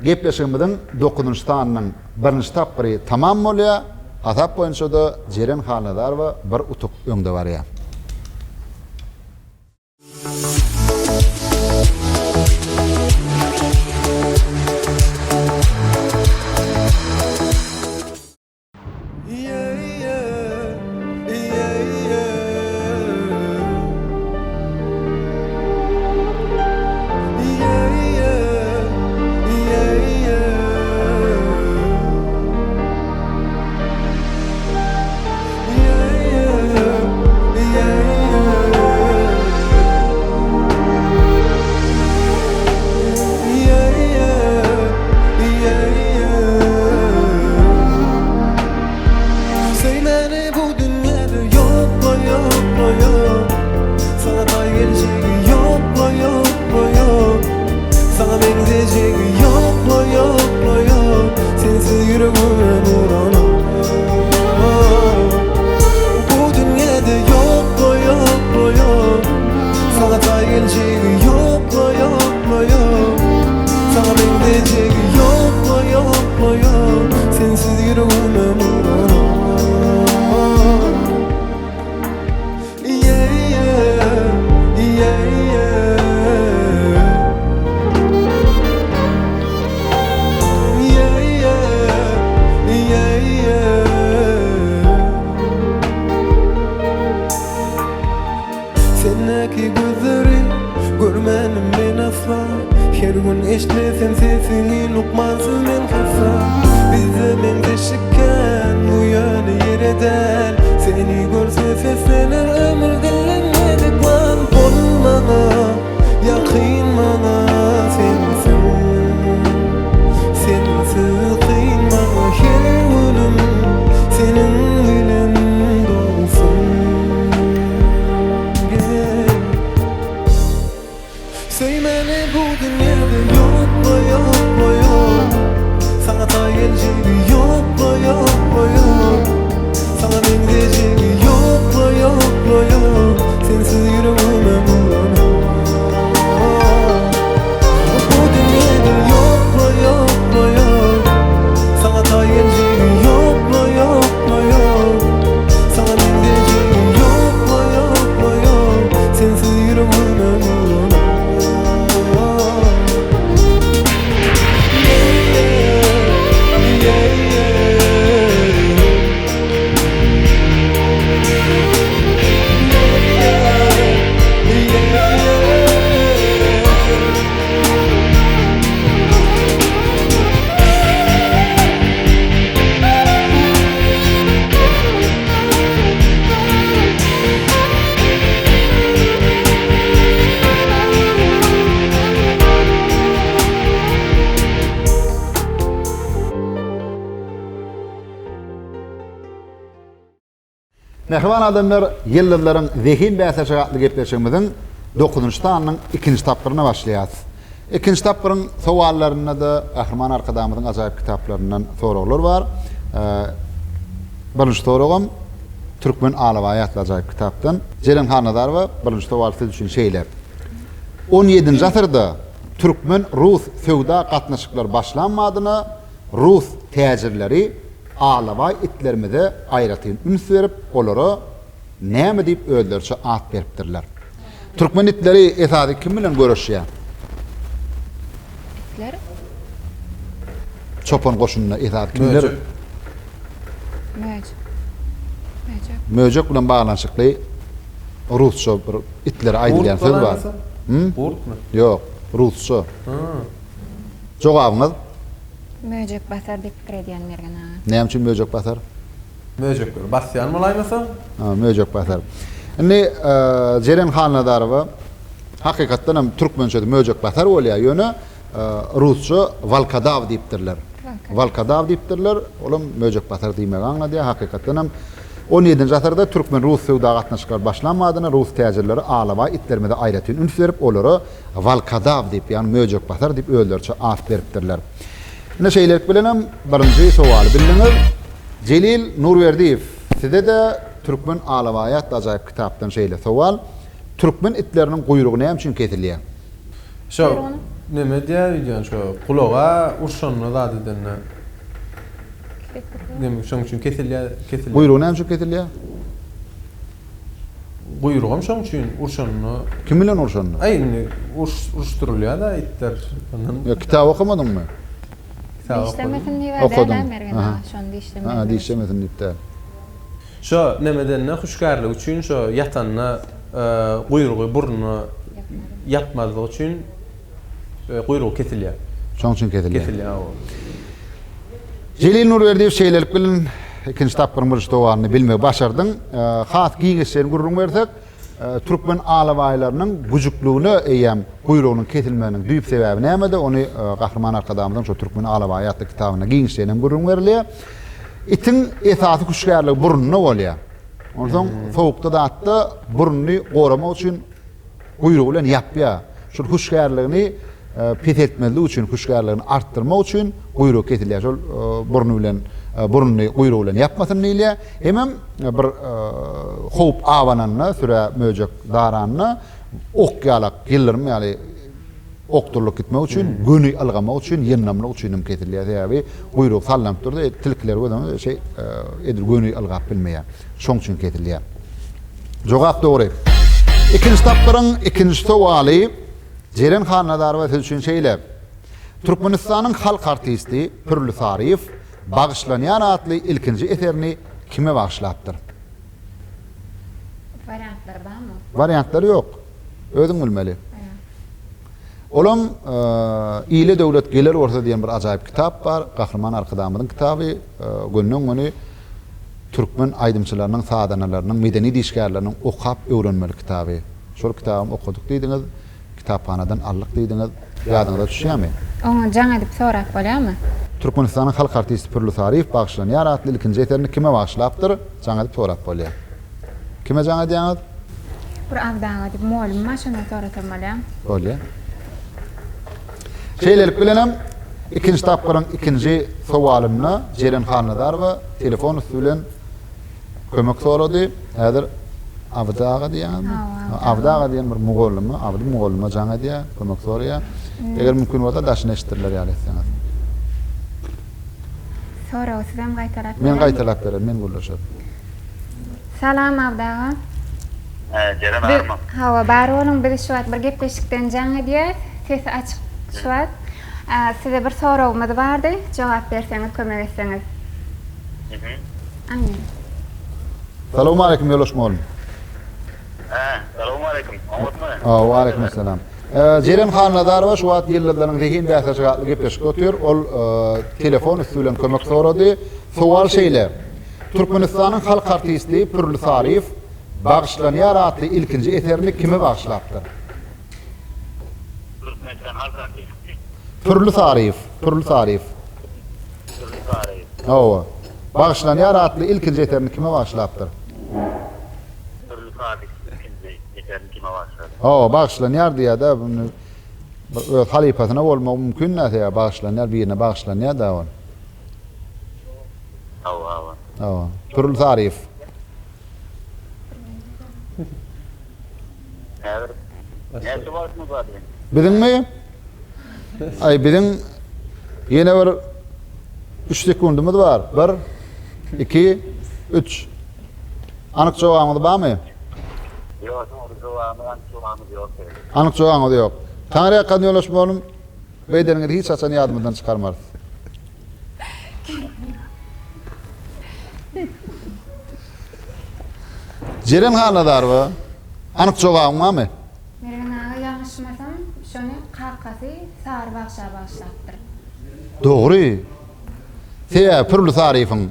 gepleşigimiziň 9-njy tanynyň 1-nji tapyry tamam bolýar. Atap boýunça da Jeren Hanlazarowa bir utuk öňde barýar. Yeah. gelecek yokla yokla yok sensiz yüreğime murar yeah yeah yeah yeah Seneki gözleri görmenim ben asla her gün eşlesem sesini lukmansız men kasa bize men teşikken bu yönü yereden seni görse seslenir ömür dinlenmedik lan olmana yakın bana sensin sensiz kıyma her günüm senin bilen dolsun Söymene bu dünyada yokla yokla yok Sana da gelecek yokla yokla yok Sana benzeyecek yokla yokla yok Sensiz yüreğime murar Bu dünyada yokla yokla yok Sana da gelecek yokla yokla yok Sana benzeyecek yokla yokla yok Sensiz yüreğime murar Mehriban adamlar, yılların zihin bäsesi gatly gepleşigimiziň 9-njy tanynyň 2-nji tapyryna başlaýarys. 2-nji tapyryň sowallaryna da Ahriman Arkadamyzyň ajaýyp kitaplaryndan soraglar bar. Birinji soragym Türkmen Alawaýat ajaýyp kitapdan Jelen Hanadar we birinji sowal siz üçin şeýler. 17-nji asyrda Türkmen Rus sowda gatnaşyklar başlanmadyny Rus täjirleri Alaway itlerimize aýratyn üns berip, olary näme diýip öldürçe at beripdirler. Türkmen itleri esasy kim bilen görüşýär? itler Çopan goşunyna esasy kimler? Möj. Möjek bilen baglanşykly Rusça bir itleri aýdylýan söz bar. Urt mu? Ýok, Rusça. Jogabyňyz Möjek basar diýip pikir edýän mergen ha. näme üçin möjek basar? Möjek basýan molaýmasa? Möjek basar. Indi Jelen Hanadarow hakykatdan hem türkmençede möjek basar bolýar ýöne Rusça Valkadav diýipdirler. Valkadav diýipdirler. Olam möjek basar diýmek aňlady. Hakykatdan hem 17-nji asyrda Türkmen Rus sowda gatnaşyklar başlanmadyny Rus täjirleri Alaway itlerimize aýratyn üns berip, olary Valkadav diýip, ýani möjek basar diýip öldürçe at beripdirler. Ne şeyler bilenem, birinci sowaly bildiňiz. Celil Nurverdiýew, size de Türkmen Alawaýat ajaýyp kitapdan şeýle sowal. Türkmen itleriniň guyrugy näme üçin kesilýär? Şo, neme diýýär şo, kulaga urşanyna zat edenler. Neme şoň üçin kesilýär? Guyrugy näme üçin kesilýär? Guyrugam şoň üçin urşanyna. Kim bilen urşanyna? Aýny urşdurulýar da itler. Ýa kitap okumadyňmy? Diýişlemesin diýip Okudum. adam mergen ha, şonu diýişlemesin. Ha, diýişlemesin diýipdir. Şo nemedenne huşgarlyk üçin şo ýatanyna guyrugy burnuny yapmadyk üçin guyrugy kesilýär. Şoň üçin kesilýär. Kesilýär. Celil Nurverdiýew şeýlelik bilen ikinji tapyryň bir sowalyny bilmek başardyň. Has giňişlerini gurrun bersek, Türkmen Alawaýlarynyň güjüklügini eýem guyrugynyň kesilmeginiň düýp sebäbi nämede? Ony Gahryman Arkadamyň şu Türkmen Alawaýat kitabyna giňişlerini gurrun berilýär. Itin esasy kuşgarlygy burnuny bolýar. Ondan sowukda datda burnuny goramak üçin guyrugy bilen ýapýar. Şu kuşgarlygyny petetmeligi üçin, kuşgarlygyny artdyrmak üçin guyruk kesilýär. Şol burnuny bilen burnuny guyrugy bilen ýapmasyn diýilýär. Hemem bir howp awananyna, süre möjek daranyna ok ýalak ýyllyrmy ýaly okturluk gitmek üçin, göni algamak üçin, ýennamlyk üçin ketilýär diýäbi. Buyruk sallanıp durdy. Tilkler gödäň şey edir göni algap bilmeýär. Şoň üçin ketilýär. Jogap dogry. İkinci tapyryň ikinji sowaly Jeren Hanadar we Tilçin şeýle. Türkmenistanyň halk artisti Pürlü Sarif bagışlanýan atly ilkinji eserini kime bagışlapdyr? Variantlar barmy? Variantlary ýok. Özüň bilmeli. Olam ýyly döwlet geler orta diýen bir ajaýyp kitap bar. Gahrman Arkadamyň kitaby. Gönüň ony Türkmen aýdymçylarynyň sadanalarynyň medeni diýişgärleriniň okap öwrenmeli kitaby. Şol kitabyny okudyk diýdiňiz. Kitapxanadan allyk diýdiňiz. Ýadyňyza düşýärmi? Onu jaň edip sorap bolýarmy? Türkmenistanyň halk artisti Pürlü Sarif bagışlanýan atly ilkinji eserini kime bagışlapdyr? Jaň edip sorap bolýar. Kime jaň edýäňiz? Bir awdaga dip molim maşyna soratam bolýar. Bolýar. Şeýlelik bilenem ikinji tapyryň ikinji sowalymna Jeren Hanadar we telefon üstülen kömek sorady. Häzir awdaga diýýärmi? Awdaga diýen bir mugallymy, awdy mugallyma jaň edýär, kömek sorýar. Eger mümkin bolsa daşyny eşitdirler ýalysaňyz. Sonra sizem gaýtarap. Men gaýtarap berem, men gurlaşat. Salam awdaga. Jeren arma. Hawa bar bolun, biz şu wagt bir gepleşikden jaň edýär. Ses açyk şu wagt. Size bir sorawmyz bardy. Jogap berseňiz, kömek etseňiz. Amin. Salamu alaykum ýoluşmaly. Salamu alaykum. Awatmy? Wa alaykum assalam. Jeren Hanadar we şu wagt ýyllarlaryň rehin bäsejatly gepleşik ötýär. Ol telefon üstülen kömek sorady. Sowal şeýle. Türkmenistanyň halk artisti Pürlü Sarif bagışlanýar atly ilkinji eserini kime bagışlapdyr? Türkmenistan halk artisti. Pürlü Sarif. Owa. Bagışlanýar atly ilkinji eserini kime bagışlapdyr? Türlü Sarif. Eserini kime bagışlapdyr? Owa, bagışlanýar diýär-de bunu öz halipasyna bolmak mümkin näse bagışlanýar, birine bagışlanýar da ol. Owa. Pürlü Sarif. Näse barmy bar? Biziňmi? Ay biziň ýene bir 3 sekundumuz bar. 1 2 3. Anyk jogabyňyz barmy? Ýok, jogamy ýok. Anyk jogabyňyz ýok. Taňry ýakan ýollaşmalym. Beýderiňiz hiç açan ýadymdan çykarmaz. Jeren Hanadar we anyk jogabyň barmy? Merganaga ýagşymasam, şonu kakasy sar bagşa başlapdyr. Dogry. Seýä Pürlü Sarifyň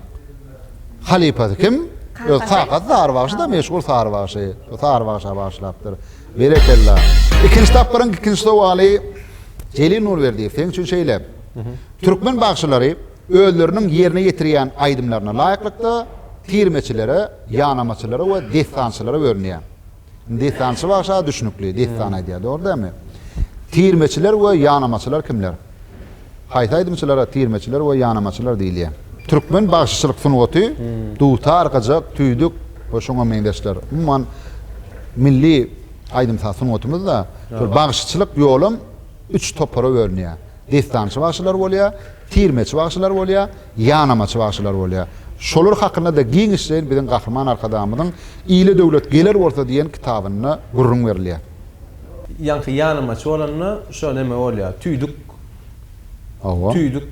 halipasy kim? Öz kakas sar bagşa meşgul sar bagşy. O sar bagşa başlapdyr. Berekella. İkinji tapyryň ikinji sowaly Jelil Nurberdiýew sen üçin şeýle. Türkmen bagşylary özleriniň ýerine ýetirýän aýdymlaryna laýyklykda tirmeçilere, ýanamaçylary we destançylary görnýär. Destançy bagşa düşnükli, destan aýdýar, dogry dämi? Tirmeçiler we ýanamaçylar kimler? Haýsy aýdymçylara tirmeçiler we ýanamaçylar diýilýär. Türkmen bagşyçylyk sunuwaty dutar, gajak, tüýdük we şoňa meňdeşler. Umman milli aýdymsa sunwatymyzda bagşyçylyk ýolum 3 topara bölünýär. Destançy bagşylar bolýar, tirmeçi bagşylar bolýar, ýanamaçy bagşylar bolýar. Şolar hakynda da giňişlerin biziň Gahrman Arkadamyň ýyly döwlet geler bolsa diýen kitabyny gurrun berilýär. Ýanky ýanymaçy bolanyny şo neme bolýar? Tüýdük. Owa. Tüýdük,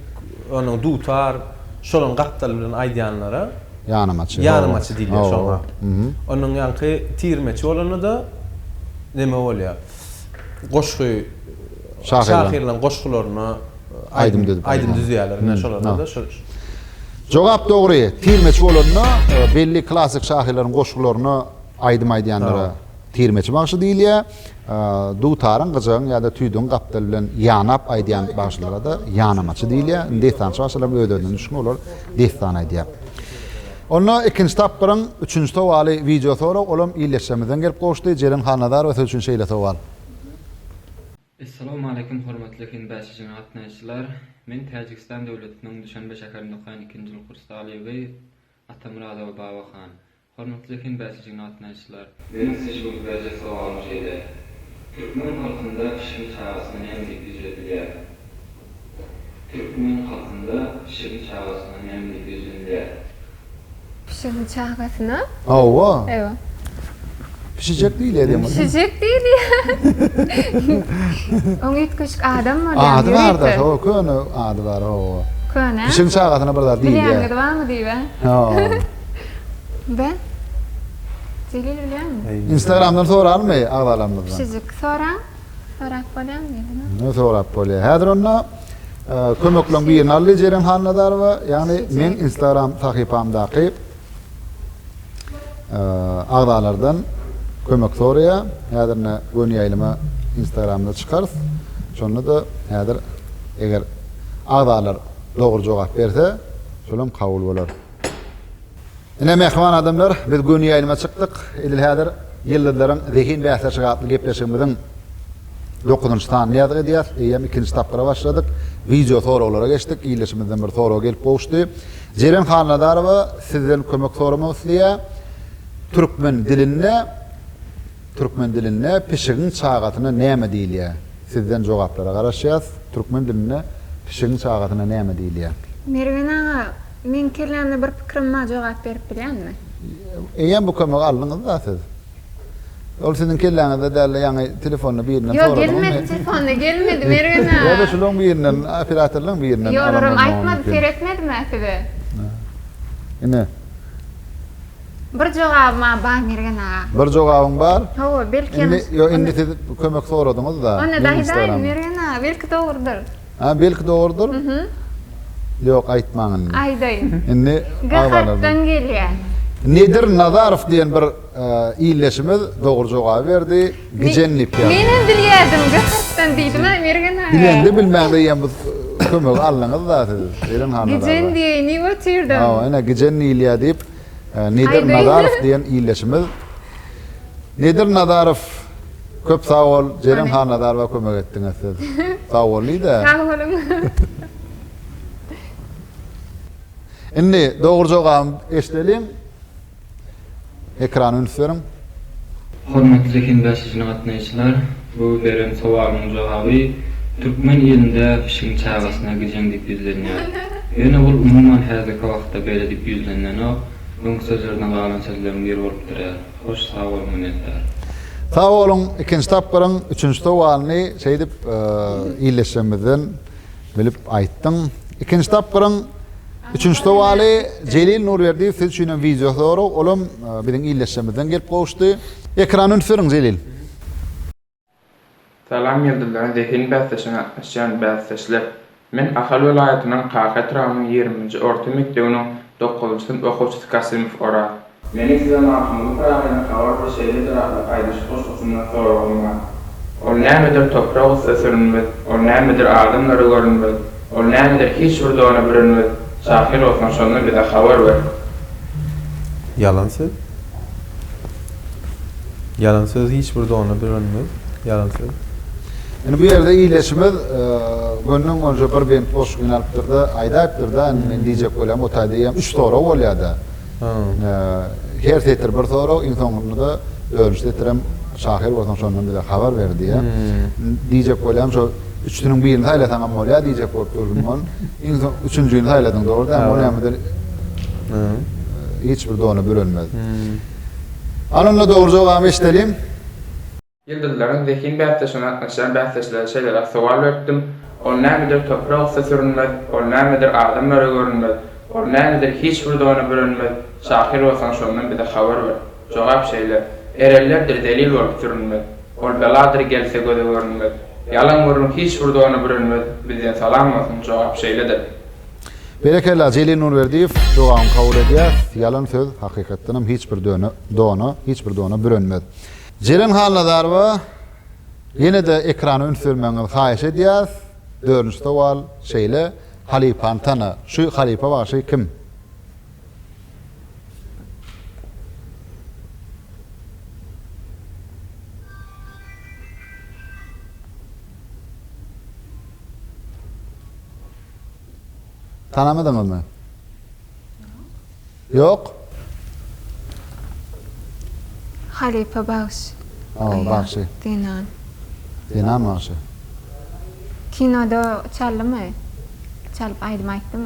onuň dutar, şolaň gapdal bilen aýdýanlara Ýanymaçy. ýanymaçy diýilýär şoňa. Onuň ýanky tirmeçi bolany da neme bolýar? Goşgy şahirlaryň goşgularyny aýdym düzýärler, şolarna da şol. Jogap dogry. Tirmeçi bolanyna belli klassik şahirlaryň goşgularyny aýdym aýdýanlara tirmeçi bagşy diýilýär. Dutaryň gyjagyň ýa-da tüýdüň gapdal bilen ýanap aýdýan bagşylara da ýanamaçy diýilýär. Destançy bagşylar öýdünden düşkün olar, destan aýdýar. Onu ikinji tapyryň üçünji sowaly video sonra olam ýyleşmeden gelip goşdy. Jeren Hanadar we üçünji şeýle sowal. Assalamu alaykum hormatly hinbaşyjyň gatnaşylar. Men Täjikistan döwletiniň Düşenbe şäherinde okaýan 2-nji ýyl kurs talyby Atamuradow Babahan. Hormatly hinbaşyjyň gatnaşylar. Meň size bu berje sowalymy şeýle. Türkmen halkında pişkin çağrısına emlik yüzüdüler. Türkmen halkında pişkin çağrısına emlik yüzüdüler. Pişirin çağgasına. Ova. Evet. Pişecek değil edem. Pişecek değil ya. Onu yetkiş adam var. Adı var da o konu adı var o. Köne. Pişin çağatına burada değil Bilen ya. gidi var mı diye ben? Ha. Ben? Zelil bilen mi? Instagramdan sorar mı ağdalarımızdan? Pişecek sonra. Sorak bilen mi? Ne sorap böyle. Hadir onna kömeklen bir nalı jeren hanadar va yani men Instagram sahifamdaki ağdalardan kömek soruya hadirne gönü yayılıma Instagramda çıkarız. Şonu da hadir eğer ağdalar doğru cevap berse şolum kabul bolar. Ine mehman adamlar biz gönü yayılıma çıktık. Edil hadir yıllardan zihin bahsi çıgatlı gepleşimizin 9-njy tanýadyk edýär. Hem 2-nji tapyra başladyk. Video soralara geçdik. İyileşimizden bir soru gelip boşdy. Jeren Hanadarowa sizden kömek soramak diýär. Türkmen diline pişigin çağatyna näme diýilýär? Sizden jogaplara garaşýas. Türkmen diline pişigin çağatyna näme diýilýär? Mervena men kelende bir pikrimma jogap berip bilenmi? Hem bu kömek aldyňyz da siz. Ol sizin kelläňizde däl ýa-ni telefonu birinden Yok soradyň. gelmedi telefonda gelmedi Mervena. Ya da şulun birinden, operatorlaryň birinden. Yorurum aytmady, seretmedi mäsidi. Ine. Bir jogabyma bar Mervena. Bir jogabyň bar. Hawa belki. Indi siz kömek soradyňyz da. Ona daýdaý Mervena, belki dogrudur. Ha, belki dogrudur. Yok, aýtmagyň. Aydaý. Indi Gahatdan gelýär. Nedir Nazarov diýen bir iýleşimiz dogry jogap berdi. Gijenlip ýa. Meni bilýärdim, gahatdan diýdim ha Mervena. Bilendi bilmäňde ýa bu kömek aldyňyz da siz. Eren hanada. Gijen diýeni ötürdüm. Ha, ana gijenni ilýa diýip Nedir Nazarov diýen iýleşimiz. Nedir Nazarov köp sag bol, Jeren Hanadarowa kömek etdiňiz siz. Sag bolýdy. Sag bolun. Indi dogry jogap eşdeliň. Ekran ünsüyorum. Hormatly zihin bahsine gatnaşylar, bu beren sowalyň jogaby Türkmen ýerinde pişkin çağgasyna gijendik ýüzlenýär. Ýöne bul umuman häzirki wagtda beýle dip ýüzlenýän o, bu sözlerden galan sözleriň biri bolup durar. Hoş sag bol minnetdar. Sag bolun, ikinji tapyryň 3-nji sowalyny şeýdip iýleşmeden bilip aýtdyň. Ikinji tapyryň 3-nji sowaly Jelil Nurberdiýew siz üçin video sorak, olam biziň iýleşmeden gelip goşdy. Ekran ünsüriň Jelil. Salam ýerdiler, zihin bahsine atnaşan bahsler. Men Ahal welaýatynyň Qakat raýonynyň 20-nji orta mekdebiň 9-njy synp okuwçysy Kasimov ora. Meni size mahmud raýonynyň habar bir şeýle tarapy aýdyş goşgynyň soragym bar. Ol nämedir toprak seslenmez, ol nämedir adamlary görünmez, ol nämedir hiç bir dona bilinmez. Şahir olsan şondan bir de haber ver. Yalan söz. Yalan söz hiç burada ona bilinmez. Yalan söz. Yani bu ýerde iýleşimiz gönnüň önce bir ben post günalpdyrdy, aýdapdyrda, men diýjek bolam, o taýda 3 soru bolýardy. Her seter bir soru, insonda ölçüdetirem şahir bolsan şondan bir de haber berdi ýa. Diýjek bolam şo üçünün birini haýlasaň bolýar diýjek bolup durmam. İnson üçüncüni haýladyň dogry, bolýarmydyr? Hiç bir dona bölünmez. Anonla dogry jogap eşdelim. Yıldızların zihin bahsine atnaşan bahsler şeýlere sowal berdim. Ol nämedir toprak seslenmez, ol nämedir adamlary görünmez, ol nämedir hiç bir dona bilinmez. Şahir olsan şondan bir de haber ver. Jogap şeýle. Erellerdir delil bolup durunmaz. Ol beladyr gelse göze görünmez. Yalan görün hiç bir dona bilinmez. Bizden salam bolsun jogap şeýledir. Berekella Jelil Nurberdiýew jogabyny kabul edýär. Yalan söz hakykatdan hiç bir dona bilinmez. Jeren Hanadarowa ýene de ekrany ünsürmeňizi haýyş edýär. 4-nji sowal şeýle Halipa tana. Şu Halipa başy kim? Tanamadyňyzmy? Yok. Halipa Bağış. Bağış. Dinan. Denan maaşı. Kinoda çaldı mı? Çalıp aydım ayttı mı?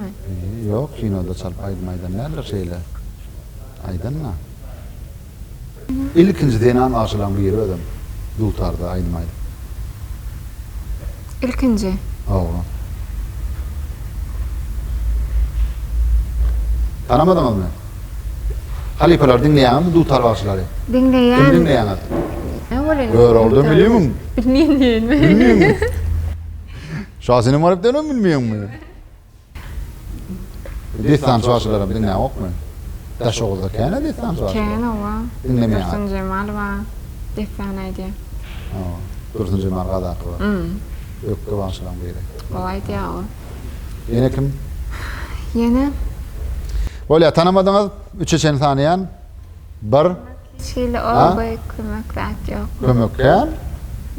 Yok, kinoda çalıp aydan nedir şeyler? Aydan mı? İlkinci denan maaşılan bir yeri ödüm. Dultarda aydım. İlkinci. Oo. Tanımadınız mı? Halifeler dinleyen mi dultar maaşıları? Dinleyen. Kim dinleyen? Ne olur? Gör oldu biliyor musun? Bilmeyen mi? Bilmiyor musun? Şahsini marif denen bilmiyor musun? Destan şahsılara dinleyen yok mu? Taş oğuzda kâne destan şahsılara. Kene ova. Dinlemeyen. Dursun Cemal var. Defanaydı. Dursun Cemal Gadakı var. Ökkü maaşılan bir yeri. O aydı ya o. Yine kim? Yine Öyle tanımadınız, üç eçeni tanıyan, bir şeyle Ha? o boy kömeklik yok. kömökken,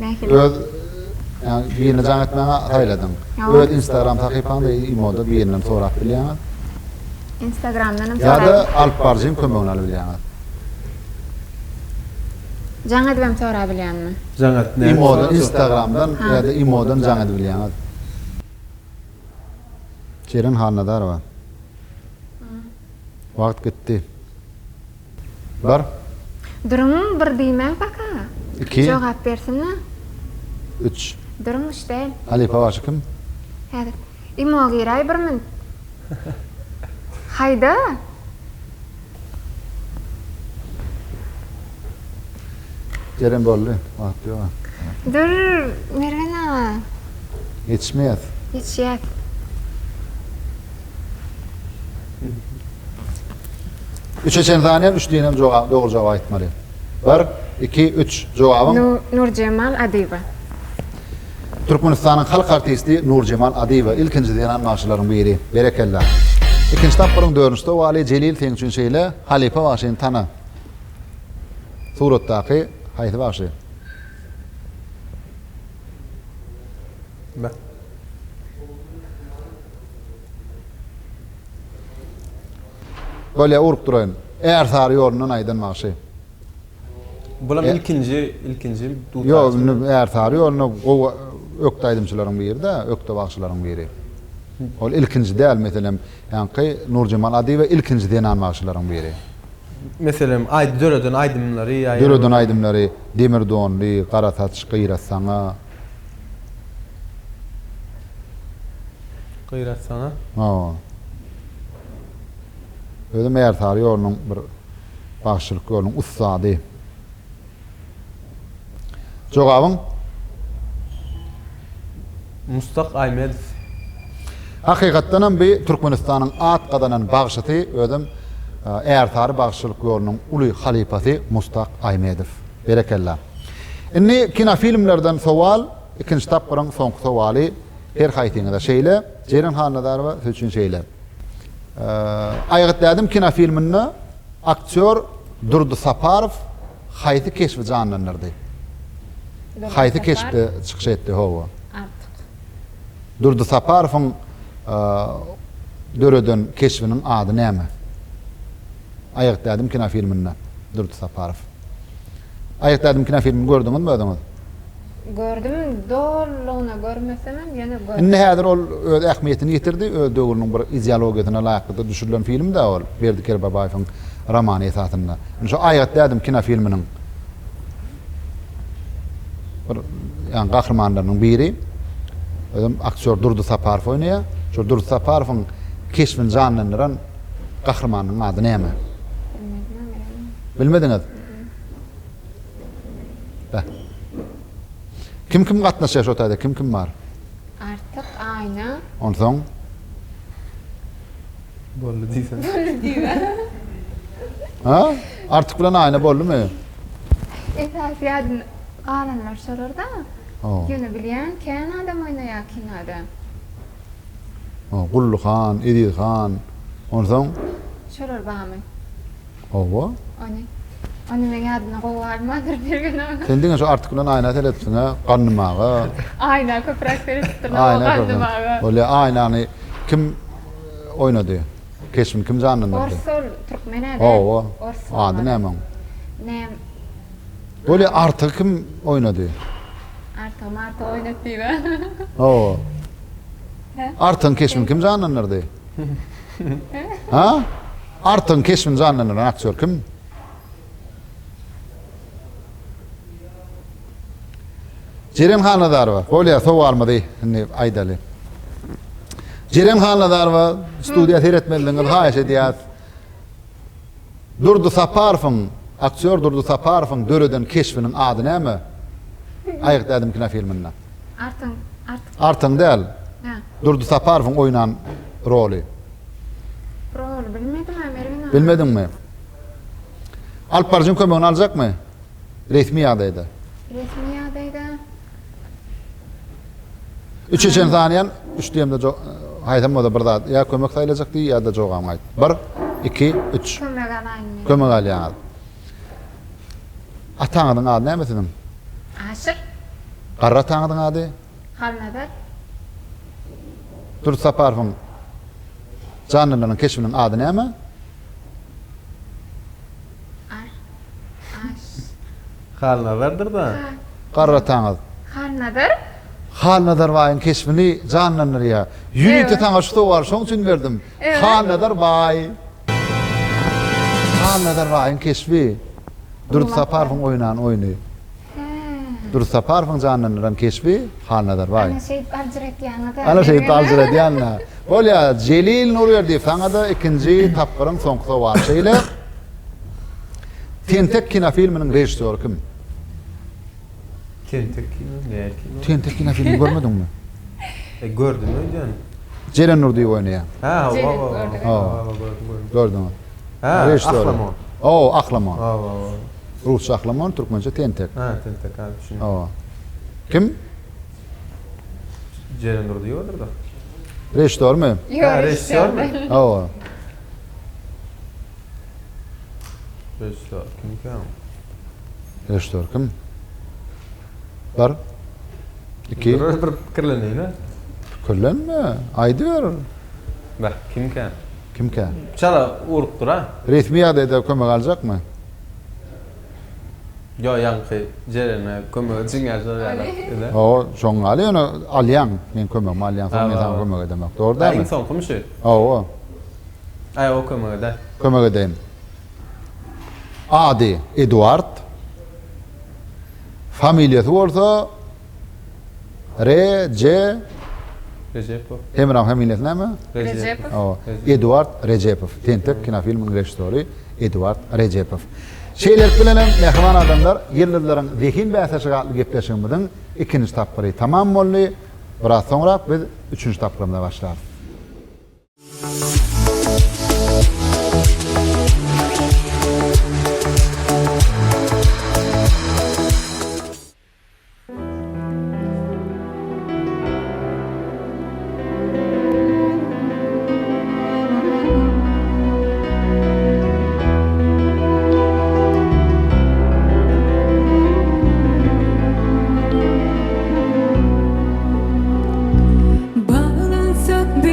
Belki öz, yani birini can etmene hayladın. Ya. Öz Instagram takipanda imoda birinden sorap bilýän. Instagram'dan hem Ya da alp barjym kömögünü alyp bilýän. Can edibem sonra bilýänmi? Jangat ne? Imoda Instagramdan Ha. ya da imodan can edip bilýän. Şerin hanadar var. Wagt gitdi. Bir, Durum bir diýmek baka. iki, Jogap bersinmi? üç. Durum işte. Halife başı kim? Hadi. İmo giray bir min. Hayda. Ceren bolly. Wagt ýok. Dur, mergena. Yetişmeýär. Hiç yet. Üç eçeni tanıyan, üç diýenem jogap, dogry jogap aýtmaly. 1, 2, 3 jogabym. Nur Cemal Adiba. Türkmenistanyň halk artisti Nur Cemal Adiba ilkinji denan maaşylaryň biri. Berekella. İkinji tapyryň dördüncü wali Celil teňçün şeýle Halife başyny tana. Suratdaky haýsy başy? Bak. Böyle urup durayın. Eğer sarı yorunun aydın maaşı. Bulam ilkinci dutar. Yok, eğer sarı yorunu o ökte aydımçıların biri de, ökte bağışçıların biri. O ilkinci değil mesela. Yani Nur Cemal Adiba ilkinci denan maaşıların biri. Mesela dörödön aydımları ya. Dörödön aydımları, demir donlu, kara taç, kıyrat sana. Kıyrat sana. Ödüm eğer sarı yorunun bir bağışçılık yolunun ustadı. Jogabın? Mustaq Aymedov. Hakikatten bir Türkmenistan'ın at kadanan bağışçıtı ödüm eğer bağışçılık yolunun ulu halifası Mustaq Aymedov. Berekella. Inni kina filmlerden soval, ikinci tapırın son sovali her haytiniğde şeyle, Ceyran Hanadar ve Hüçün şeyle. Ayıqtladım kina filmini aktör Durdu Saparov hayti keşfi canlanırdı. Hayti keşfi çıkış etti hova. Artık. Durdu Saparov'un dörödön keşfinin adı näme? Ayıqtladım kina filmini Durdu Saparov. Ayıqtladım kina filmini gördünüz mü ödünüz? Gördüm, doğruluğuna görmesem yine gördüm. Inne häzir ol öz ähmiýetini ýitirdi, öz döwrüniň bir ideologiýasyna laýyk düşürilen film da ol. Berdi Kerbabaýewiň romany esasynda. Şu aýatdadım kina filminiň bir ýani gahrmanlarynyň biri. Özüm aktör Durdu Saparov oýnaýar. Şu Durdu Saparowyň keşfini canlandyran gahrmanyň ady näme? Bilmediňiz? Kim gatnaşýar şo taýda? Kim bar? Artık aynı. Onsoň Bolly diýsen. ha? Artık bilen aýna boldymy? Esas ýadyn alanlar sorar da. Oh. Ýöne bilýän kän adam oýnaýar kinoda. Gullu Khan, Edil Khan. Onsoň Sorar bamy. owa. Onu men ýadyna goýarmadyr bergen. Sen diňe şu artık bilen aýna telepsiňe gannmaga. Ayna köprak beripdir. Aýna köprak. Ole aýnany kim oýnady? Keşfini kim canlandyrdy? Orsul Türkmenede. Owa. Orsul. Ady näme? Nem Ole artık kim oýnady? artık Marta oynat diýbe. Oo. Artın keşmin kim canlanırdı? Ha? Artın keşmin canlanıran aktör kim? Ceren Hanladarova. Bolya sowarmady hani aydaly. Ceren Hanladarova studiýa seyretmeliňiz haýyş edýär. Durdu Saparowyň, aktör Durdu Saparowyň döreden keşfiniň ady näme? Aýykdadım kina filminden. Artın değil. Ha. Durdu Saparowyň oynan roli. Rol bilmedim Amerina. Bilmedin mi? Alparjın kömegini alacak mı? Resmi ýagdaýda. Resmi ýagdaýda. 3 saniýen 3 diýemde haýdam moda bir zat ýa kömek saýlajak diýip ýa-da jogam aýt. 1 2 3 Kömek alaýyn. kömek alýan. Ataňyň ady näme senin? Aşır. Garra ataňyň ady? Halnadar. Durdu Saparowyň canlylaryň keşfiniň ady näme? Halna verdir da. Garra ataňyň. Halnadar. Halnadar baýyň keşfini canlanýar. Ýürükde taňa şu var, şoň üçin berdim. Halnadar baý. Halnadar baýyň keşfi. Durdu Saparowyň oynan oyny. Durdu Saparowyň canlanýan keşfi Halnadar baý. Ana şey aljiret ýanyda. Ana şey aljiret ýanyna. Bolýa Jelil Nurberdi taňa-da ikinji tapgyryň soňky var şeýle. Tentek kino filminiň rejissöri kim? Tentek kino, näme kino? Tentek kino filmi görmedingmi? Gördüm öýden. Ceren Nurdiýew oýnaýan. Ha, Gördüm. Ha, Rejissör. Ahlamon. Oo, Ahlamon. Ha, Rusça Ahlamon, türkmence Tentek. ha, tentek ha, şunu. Oo. Kim? Ceren Nurdiýewdir da. Rejissörmü? Ha, rejissör mü? Oo. Rejissör kim kan? Rejissör kim? 1 2 Bir kirlenýär. Kullanma. Aýdyr. Bak, kim kan? Kim ka? Çala urukdur ha. Resmi ýagdaýda kömek aljakmy? Yo, ýanky Ceren'e kömek için ýaşar. Oo, şoň aly onu alýan. Men kömek alýan, soň men sana kömek edemek. Doğru Da da mı? insan kumuşy. Oo, Ay, o kömek eder. kömek edeyim. Ady Eduard. Familiýasy bolsa Recepov. Emram familiýasy näme? Recepov. Oo, Eduard Recepov. Tentek kino filmiň rejissöri Eduard Recepov. Şeýler bilen mehman adamlar, ýerlilerin zihin bäsesi gatly gepleşigimiň ikinji tapgyry tamam boldy. Biraz soňra biz üçüncü tapgyrymda başlar. Bağlansak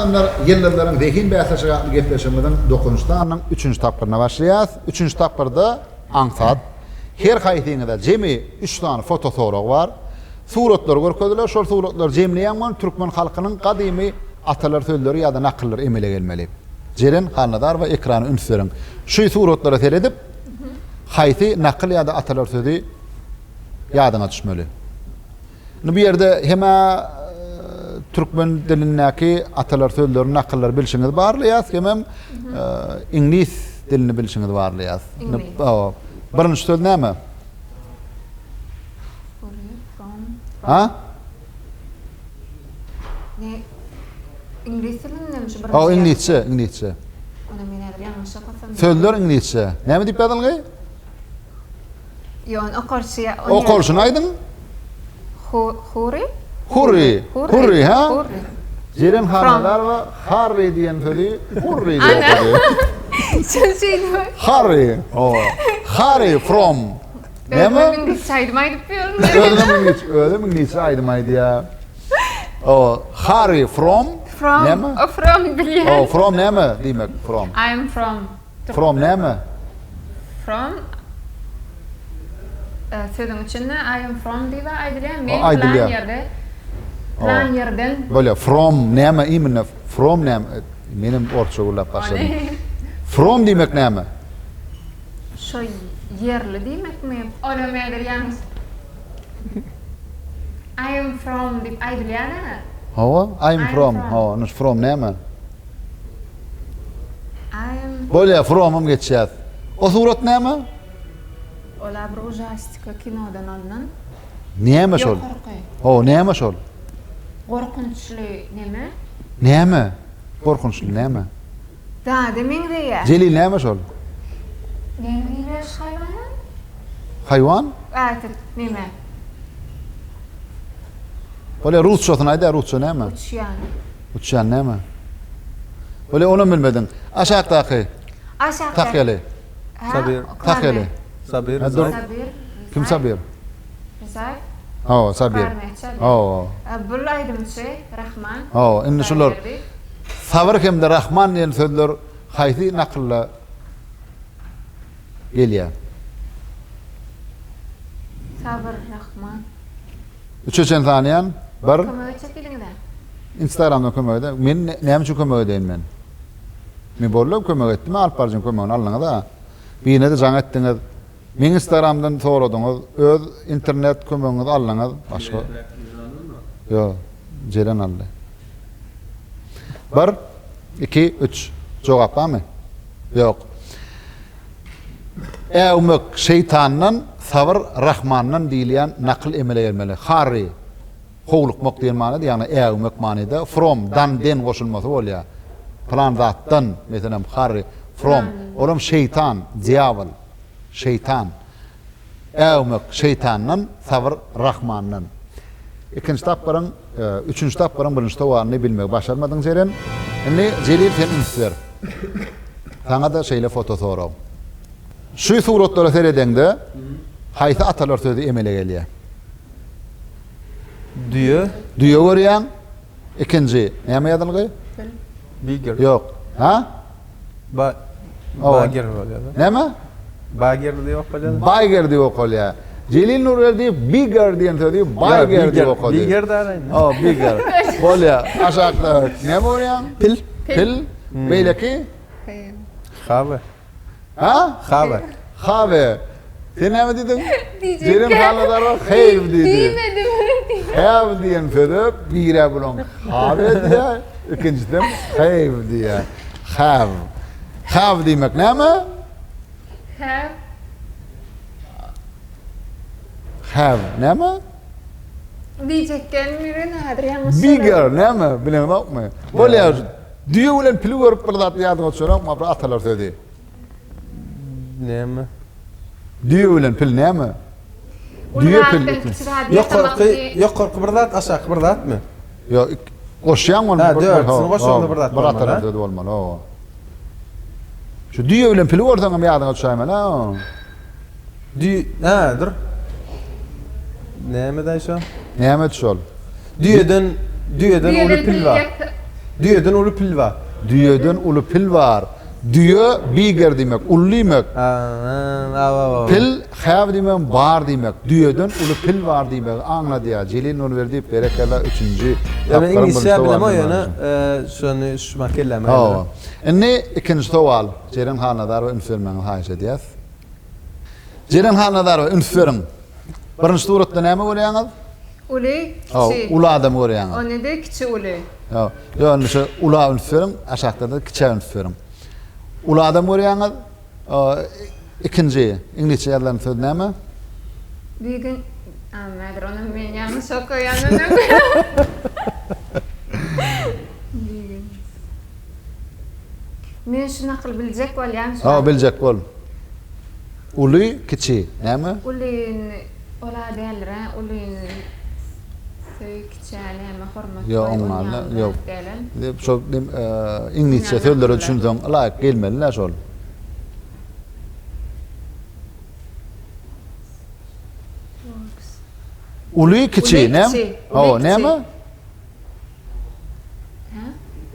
adamlar yıllarların zehin bäsejige gepleşimizin 9-njy anyň 3-nji tapyryna başlaýas. 3-nji tapyrda aňsat. Her haýsyňyzda jemi 3 tane fotosorag bar. Suratlar görkezdiler. Şol suratlar jemleýän türkmen halkynyň gadymy atalar sözleri ýa-da nakyllar emele gelmeli. Jeren hanadar we ekrany ünsüreň. Şu suratlara seredip haýsy nakyl ýa-da atalar sözi ýadyňa düşmeli. Bu ýerde hema türkmen dilindäki atalar sözleri nakyllar bilşiňiz barlaýas, hemem ingliz dilini bilşiňiz barlaýas. Birinji söz näme? Ha? Ne? İngiliz dilinde mi şu O İngilizce. Ona men häzir ýalňyş ýapasam. Sözler İngilizce. Näme diýip ýadylgy? Ýon okurşy. Okurşyny aýdyň? Huri? Hurri, ha? Jeren hanadar we Harry diýen sözi Hurri diýip. Harry. Harry from. Näme? İngilizce aýdym diýip Ödüm İngilizce aýdym ýa. Harry from. Näme? From bilýän. From näme diýmek from? I am from. From näme? From sözüň içinde I am from diýip aýdylýan. Men Aýdylýan. plan ýerde. Plan ýerden. Böyle from näme imine from näme? Menim orçça ulap başladım. From diýmek näme? Şo yerli diýmekmi? Ona meňdir ýalnys. I am from diýip aýdylýan. I'm from. Nus from näme? I am Böyle from'um geçýär. O surat näme? ola bir ujastika kinodan alınan. Näme şol? Näme şol? Gorkunçly neme? Näme? Korkunçly näme? Da demeňde ýa. Jelil näme şol? Neme haýwan? Haýwan? Neme? Böyle Rusçasyny aýda, Rusça näme? Uçyan. Uçyan näme? Böyle onu bilmedin. Aşağıdaki. Aşağıda. Takyali. Sabir. Takyali. Sabir. Dur. Sabir. Kim Sabir? Rizak. Sabir. Bul aýdymçy Rahman. Indi şular. Sabir hemde Rahman diýen sözler haýsy nakylla gelýär. Sabir Rahman. Üçüncü tanıyan bir Kömegi çekilingde. Instagramda kömegde. Men näme üçin kömeg edeyim men? Men bollap kömeg etdim, alp barjyn kömegini alňa da. Bine de jaň etdiňiz. Men Instagramdan soradyňyz, öz internet kömegiňizi alňa başga. Yo, jeren aldy. 1 2 3 jogap barmy? Yok. Äwmek şeytandan sabır Rahmandan diýilýän nakl emele gelmeli. Harry howlukmak diýen manada, ýagny äwmek manada from dan den goşulmasy bolýar. Plan zatdan, meselem Harry from olam şeytan, diýabl, şeytan. Äwmek şeytandan sabır Rahmandan. Ikinji tapyryň, üçünji tapyryň birinji tawanyny bilmek başarmadyň jeren. Indi Jelil sen ünsler. Sana da şeýle foto sorab. Şu suratlara seredende haýsy atalar sözi emele gelýär? Düýe. Düýe görýän. Ikinji näme ýadylgy? Bigger. Yok. Ha? Bager bolýar. Näme? Bager diýip bolýar. Bager diýip okulýar. Jelil Nurerdi bigger diýen sözi bager diýip okulýar. Bigger da. Bigger. Bolýar. Aşakda näme bolýar? Pil. Beýleki? Xabe. Ha? Xabe. Sen näme diýdin? Jerim hanadar xeyb diýdi. Xeyb diýen sözi bire bilen xabe diýär. Ikinciden xeyb diýär. Xav diýmek näme? Xav näme? Diýjekden birin häzir ýalňyş. Bigger näme? Bilen bakmy? Bolýar. Düýe bilen pili görüp bir zat ýadyňa düşürem, ma atalar sözi. Näme? Düýe bilen pil näme? Düýe pil. Ýokarky bir zat, aşaky bir zatmy? Yo, goşýan bolmaly. Ha, dörtsini goşganda bir zat Bir atalar sözi bolmaly. Şu düýe bilen pili görseň ýadyňa düşämen, ha. Dur. Näme daýşa? Näme düşol? Düýeden uly pil bar. Düýeden uly pil bar. Düýeden uly pil bar. Düýe biger demek, ully demek. Pil have demek, bar demek. Düýeden uly pil bar demek. Anlady ya. Jelin onu berdi berekala 3-nji. Yani İngilizce bilem o yana şonu şumak elleme. Ha. Enne ikinci sowal. Jeren hanadar we ünfermen haýşa diýär. Jeren hanadar we ünferin. Birinji suratda näme görýäňiz? Uly Ha, kiçi. ula adam görýäňiz. Onu da kiçi uly. Ja, yani şu ula ünferin, aşağıda da kiçe ünferin. Ula adam görýäňiz. İkinci, İngilizce ýazılan söz näme? Bugün anladır onu men ýalňyş okuýanım. Men şuna kıl biljek bolýan. Ha, biljek bol. Uly kiçi, näme? Ulyn ola derler, ulyn söýkçäläme hormat. Yo, onlarla yok. Şol İngilizce sözleri düşünsöň laýyk gelmeliler şol. Uly kiçi, Uly näme? kiçi, Ha, uly kiçi. näme?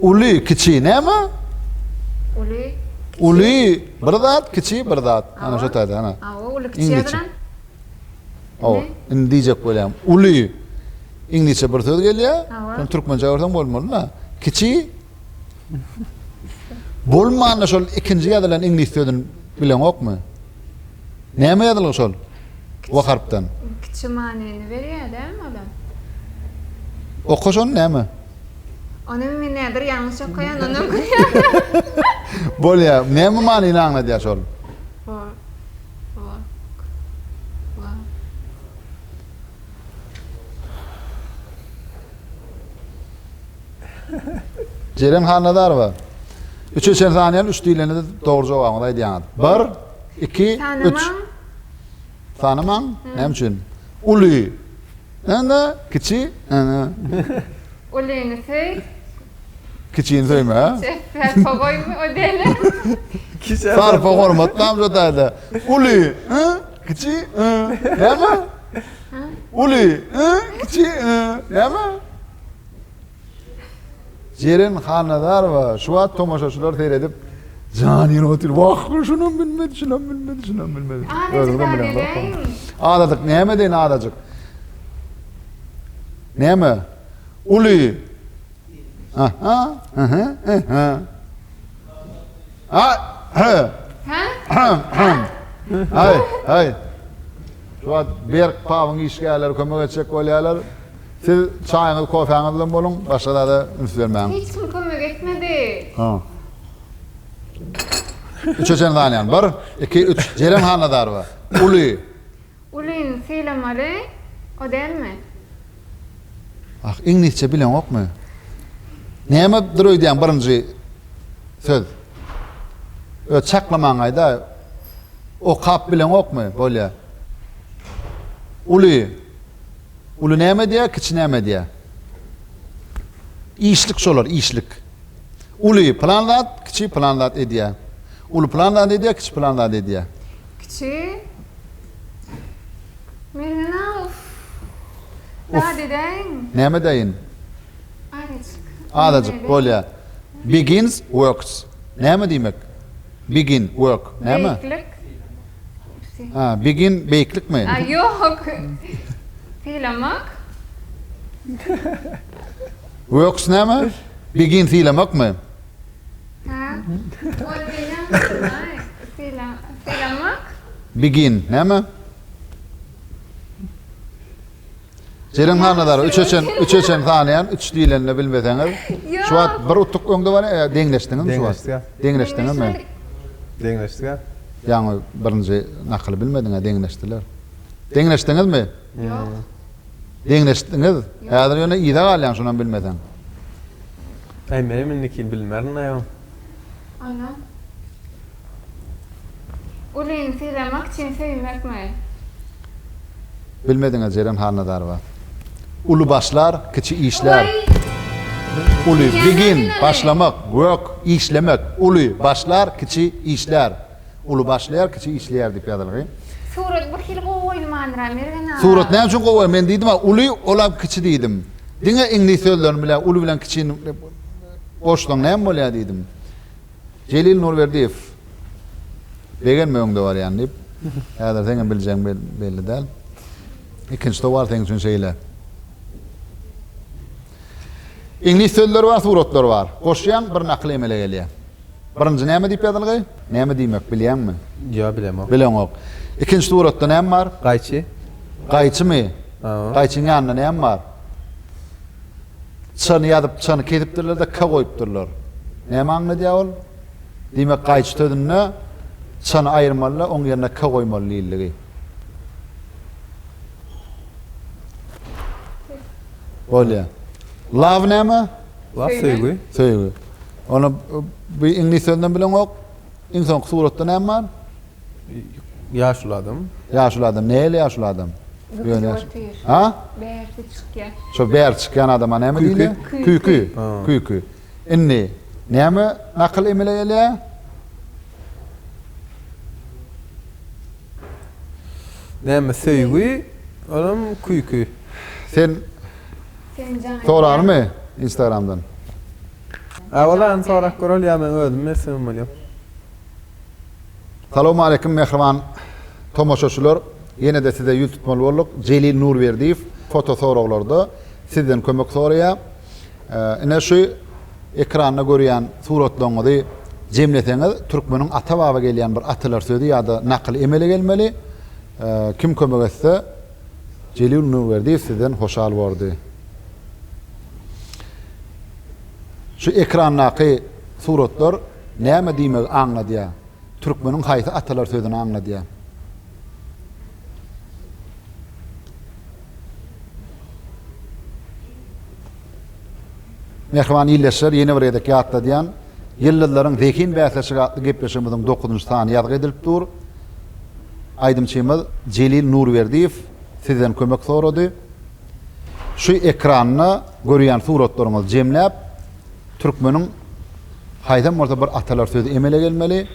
Uly kiçi, näme? Uly Uly bir zat, kiçi bir zat. Ana şu taýda, ana. Awa uly kiçi İngilizce. ýazylan. O, indi diýjek bolýam. Uly İngilizce bir söz gelýär. Awa. Sen türkmençe öwrden bolmaly la. Kiçi bolmany şol ikinji ýazylan İngiliz sözüni bilen okmy? Näme ýazylyr şol? O harpdan. Kiçi manyny berýär, dälmi adam? Oku şol näme? Onu men nädir ýalňyş okuýan, onu Bolýar. Näme manyny aňladýar şol? Jeren hanadar ba. 3 saniýany 3 diýleni de dogry jogabamy aýdýan. 1, 2, 3. Tanymam. Tanymam? Näme üçin? Uly. Anda kiçi, ana. Ulyny söý. Kiçiğini söyleme ha. Sefer koyma o deli. Sarfa hormat tam jotaýda. Uly, kiçi, näme? Uly, kiçi, näme? Jeren hanadar wa şu wagt tomaşaçylar seyredip janyny otur. Wah, şunu bilmedi, şunu bilmedi, şunu bilmedi. Adadyk näme deýin adadyk? Näme? Uly. Aha, aha, aha. Hay, hay. Şu an berk pawın işgärleri kömek etjek bolýarlar. Siz çaýyňyz, kofeňiz bilen bolun, başga da ünsvermäň. Hiç kim kömek etmedi. Ha. 3 danýan. 1, 2, 3. Jeren hanadar ba. Uly. Ulyn seýlemaly, o dälmi? Ah, İngilizce bilen okmy? Näme duruýdan birinji söz? Çaklamaňyda o kap bilen okmy bolýar? Uly. Uly näme diýär, kiçi näme diýär? İşlik şolar, işlik. Uly planlat, kiçi planlat edýär. Uly planlat edýär, kiçi planlat edýär. Kiçi. Merhaba. Daha dedeň. Näme deýin? Adadyk bolýar. Begins works. Näme diýmek? Begin work. Näme? Beýiklik. Ha, begin beýiklik mi? Yok. Seýlemek. Works näme? Begin fiýlemek mi? Ha? O diýen. Seýlemek. Begin näme? Jeren hanadar 3 sanýan 3 diýlenini bilmeseňiz. Şu wagt bir utuk öňde bar, deňleşdiňiz şu wagt. Deňleşdiňiz mi? Deňleşdik. Ýa-ni birinji nakyl bilmediňiz, deňleşdiler. Deňleşdiňiz mi? Yok. Deňleşdiňiz. Häzir ýöne ýa-da galýan şondan bilmeseň. Ay menim indiki bilmerin aýa. Ana. Ulyn seýlemek için söýmekmi? Bilmediňiz jeren hanadar bar. Ulu başlar, kiçi işler. Uly begin başlamak, work işlemek. Uly başlar, kiçi işler. Ulu başlar, kiçi işler diýip ýazylyr. Surat bir hil goýmandyra mergena. Surat näme üçin goýar? Men diýdim, uly olam kiçi diýdim. Diňe İngiliz sözlerini bilen uly bilen kiçini Oşdan näme bolýar diýdim. Celil Nurberdiýew. Begen meňde bar ýani. Häzir seňe biljeň belli däl. Ikinci de var teň üçin şeýle. İnglis sözleri var, suratlar var. Koşyan bir nakli emele gelýär. Birinci näme diýip ýadylgy? Näme diýmek bilýärmi? Ya bilemem. Bileňok. İkinci suratda näme var? Qayçı. Qayçymy? Ha. Qayçyň ýanynda näme var? Çany ýazyp, çany ketipdirler-de ka goýupdyrlar. Näme aňladýar ol? Diýmek qayçy tödünne çany aýyrmaly, oň ýerine ka goýmaly diýiligi. Bolýar. Love näme? Laf söýgü. Söýgü. Onu bir İnglis sözünden bileňok. İnsan suratda näme var? Yaşlı adam. Yaşlı adam. Näle yaşlı adam? Böyle yaş- Ha? Berdi çıkýar. Şo ber çıkan adama näme Küykü. diýilýär? Küykü. Ha. Küykü. Inni näme nakl emele gelýär? Näme söýgü, olam kuýky. Sen Sen can. sorarmy Instagramdan? Awala sorak görel ya men öldüm, mesem bolýar. Salamu aleykum mehriban tomoşaçylar. Yine de size yüz tutmaly bolduk. Celil Nurberdiýew foto soraglarda sizden kömek soraýar. Ine şu ekranda görýän suratlaryňyzy jemleseňiz türkmeniň ata baba gelýän bir atalar sözi ýa-da nakl emele gelmeli. Kim kömek etse Celil Nurberdiýew sizden hoşal boldy. Şu ekrandaky suratlar näme diýmek aňladýar? Türkmeniň haýsy atalar sözüni aňladýar. Mehriban ýyllaşar ýene bir ýerde ýatda diýen ýyllarlaryň zekin bäsleşigi atly gepleşigimiziň 9-njy sany ýazgy edilipdir. Aýdymçymyz Celil Nurberdiýew sizden kömek sorady. Şu ekranyny görýän suratlaryňyzy jemläp türkmeniň haýdan bolsa bir atalar sözi emele gelmeli.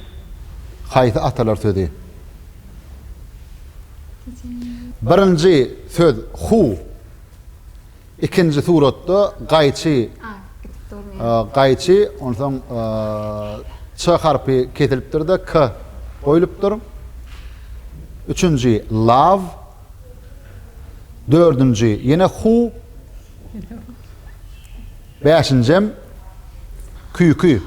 Haýsy atalar sözi. Birinji söz hu. İkinci suratda gaýçy. Gaýçy, ondan ç harfi kesilipdir-de k goýulupdyr. Üçüncü love. Dördüncü yine hu. Beşincim küykü.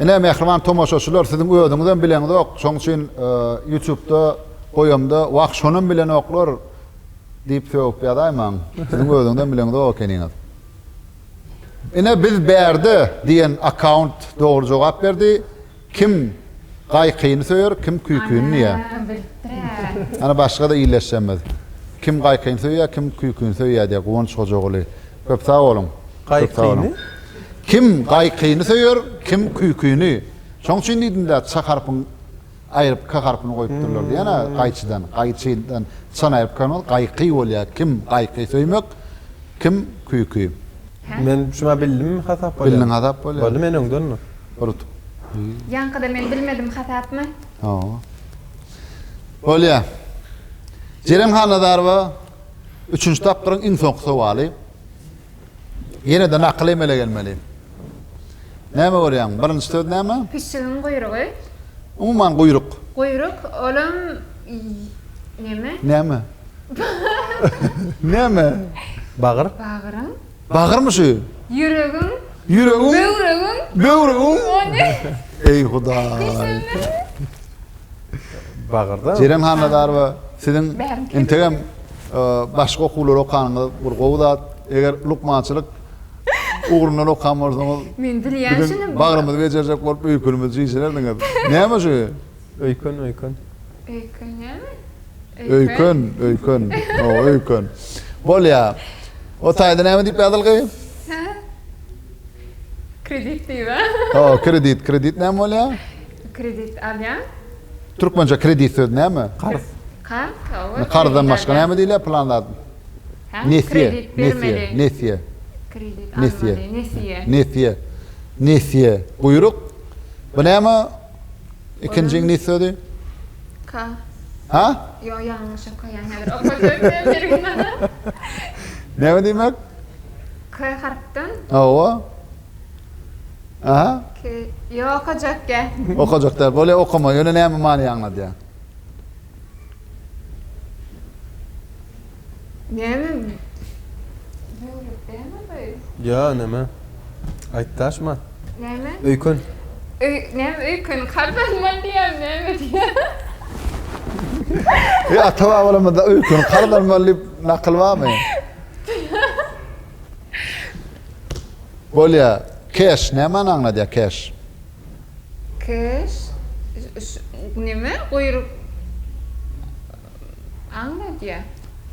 Ene mehriban tomoşaçylar sizin öýüňizden bileňizok. Şoň üçin YouTube'da goýamda wagt şonun bilen oklar diýip söýüp ýadaýman. Sizin öýüňizden bileňizok ekeniňiz. Ene biz berdi diýen account dogry jogap berdi. Kim gaýkyny söýer, kim küýküni ýa. Ana başga da ýyleşýänmez. Kim gaýkyny söýýär, kim küýküni söýýär diýip goňç gojagoly. Köp sag bolun. Qaykyny. Kim gaýkyny söýer, kim küýküni. Şoň üçin diýdim-de ça harpyň aýryp ka harpyny goýupdyrlar diýene gaýçydan çanaýyp kanal gaýky bolýar. Kim gaýky söýmek, kim küýkü. Men şuna bildim, hasap bolýar. Bildiň hasap bolýar. Boldy men öňden. Urut. Yankıda men bilmedim hatapmy? Ha. Bolýar. Jerem Hanadarwa 3-nji tapdyryň iň soňky sowaly. Yine de nakl emele gelmeli. Näme görýän? Birinji söz näme? Pişigin goýrugy. Umuman goýruk. Goýruk olam neme? Näme? Näme? Bagyr. Bagyryň. Bagyrmy şu? Yüregiň. Yüregiň? Böwregiň. Böwregiň? Ony. Ey Hudaý. Bagyrda. Jerem Hanadarwa sizin Bärim kim? integem başga okuwlar okanyňyz bir gowdat eger lukmançylyk ugrundan okan bolsaňyz Men bilýän şunu. bagrymyzy bejerjek bolup öýkünimizi ýyşilerdiňiz. Näme şu? Öykün. Öykün. O öykün. Bolýar. O taýda näme diýip ýadylgy? Kredit diýär. O kredit näme bolýar? Kredit alýan. Türkmençe kredit söz näme? Qarz. Qardan başga näme diýilýär planlar? Nesiye. Kredit Nesiye. Nesiye. Nesiye. Buyruk. Bu näme? İkinci İngiliz sözü? Ka. Ha? Yo yanlış koyan häzir. Okuyup Näme diýmek? K harfdan Awa. Aha. Yok hocakka. Okuyacaklar. Böyle okuma. Yöne ne mani anladı ya. Nemi? Ya neme? Aytaşma. Nemi? Öykün. Nemi öykün kardan diyem nemi diye. Ya tava olamada öykün. Karlar malli nakıl var mı? Böyle ya. Cash. Ne man anladı ya cash? Kış. Nemi? Kuyruk. Anladı ya.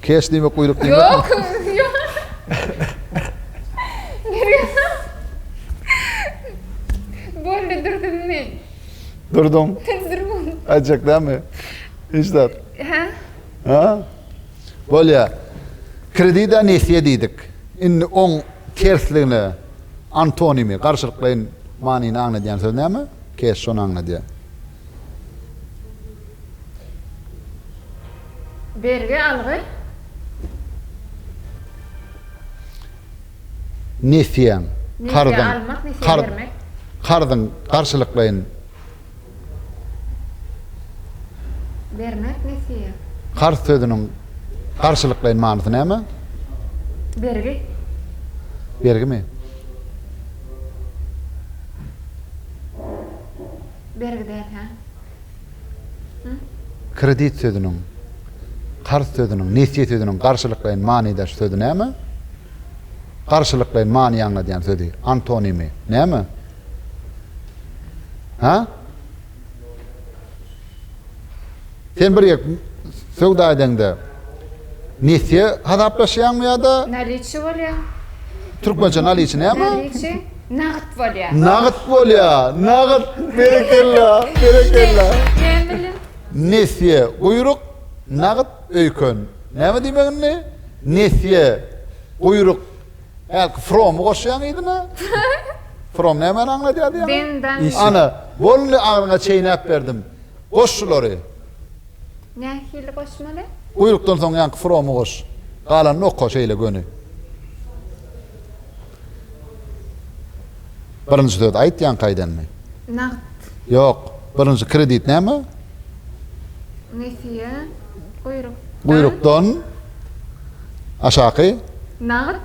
Cash değil mi kuyruk değil mi? Yok. Yok. Böyle durdum ne? Durdum. Durdum. Acık değil mi? İşte. Ha? Ha? Böyle ya. Kredide nesiye dedik. İnni on tersliğini antonimi karşılıklayın manini anlayan söz ne mi? Cash şunu anladı. Berge algı. Nesiyen. Nesiye Kardan. almak, nesiye vermek. Kardan karşılıklayın. Vermek nesiye? Kar sözünün karşılıklayın manisi ne mi? Berge. Vergi mi? Berge der ha. Kredi sözünün, kar sözünün, nesiye sözünün karşılıklayın manide sözü ne mi? Karşılıklayın mani anlayan sözü. Antonimi. Ne mi? Ha? Sen bir sögda edende nesiye hadaplaşayan mı ya da Naliçi ol ya. Türkmençe naliçi ne mi? Naliçi. Nağıt ol ya. Nağıt bol ya. Nağıt. Berekella. Berekella. Ne bileyim. Nesiye uyruk, nağıt öykön. Ne mi demek ne? Nesiye uyruk. Elki from koşuyan idi ne? From ne men anladı ya? Benden. Ana, bollu ağrına çeynep verdim. Koşuları. Ne hili koşmalı? Uyruktan sonra yankı from koş. Kalan nokko şeyle gönü. Birinci söz ait yankayden mi? Nağıt. Yok. Birinci kredit ne mi? Nesiye. Kuyruk. Uyruktan aşağı. Nağıt.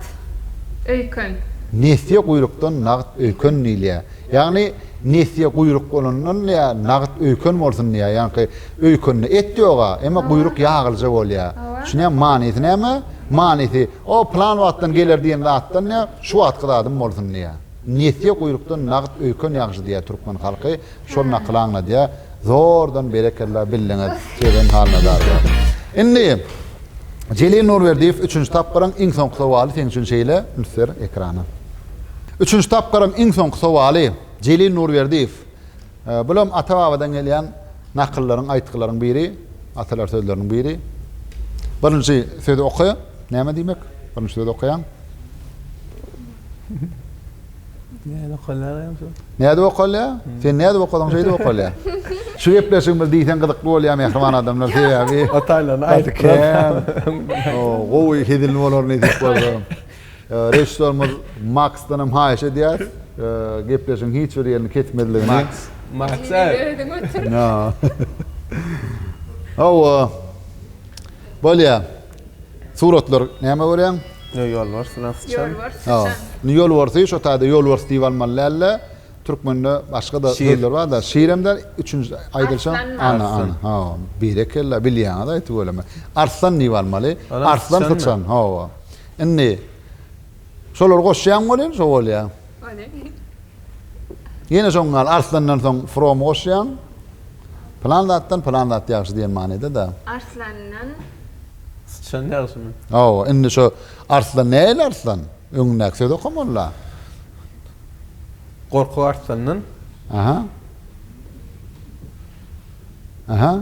Öykün. Nesiye kuyruktan nağıt öykön niliye. Yani nesiye kuyruk olunun ya nağıt öykön olsun ya. Yani öykönünü et diyorga ama kuyruk yağılacak ol ya. Şuna manisi ne mi? Manisi o plan vattan gelir diyen vattan ya şu atkıdadım olsun ya. Nesiye kuyruktan nağıt öykön yağışı diye Türkmen halkı şunna kılanla diye zordan berekella billene çeven haline darlar. Şimdi Celil Nurverdiyev 3. tapqarın eng soňky sowaly seň üçin şeýle ünsür ekrana. 3. tapqarın eng soňky sowaly Celil Nurverdiyev. Bulam ata-babadan gelýän nakyllaryň, aýtgylaryň biri, atalar sözleriniň biri. Birinji sözi okuy. Näme diýmek? Birinji sözi okuyan. Ne kollar ya? Näde okulya? Sen näde okudan şeýde okulya? Şu gepleşiňiz diýsen gyzykly bolýar mehriban adamlar diýýär. Ataylarını Aytıken. O hedilin bolar ne dip bolsa. Reştorumuz Max'dan hem haýşe diýär. Gepleşiň hiç bir ýerine ketmediligini. Max. Ödüm ötür. No. O bolýar. Suratlar näme görýän? Yol var, sınavsın. Yol var. Ha. Yol warsy şu taýda yol wars diýip almalylar. Türkmende başga da sözler var da şiiremde 3. aýdylşan ana. Ha, berekella bilýän da aýtyp bolama. Arslan diýip almaly. Arslan sıçan. Ha. Indi şolar goşýan bolýar, şo bolýar. O ne? Yine soňal arslandan soň from goşýan. Plan dat ýaşy diýen manada da. Arslandan. Sıçan yarısı mı? Ha, indi şo arslan näle arslan? Öňüňde söz okamalla. Korku artsanın. Aha. Aha.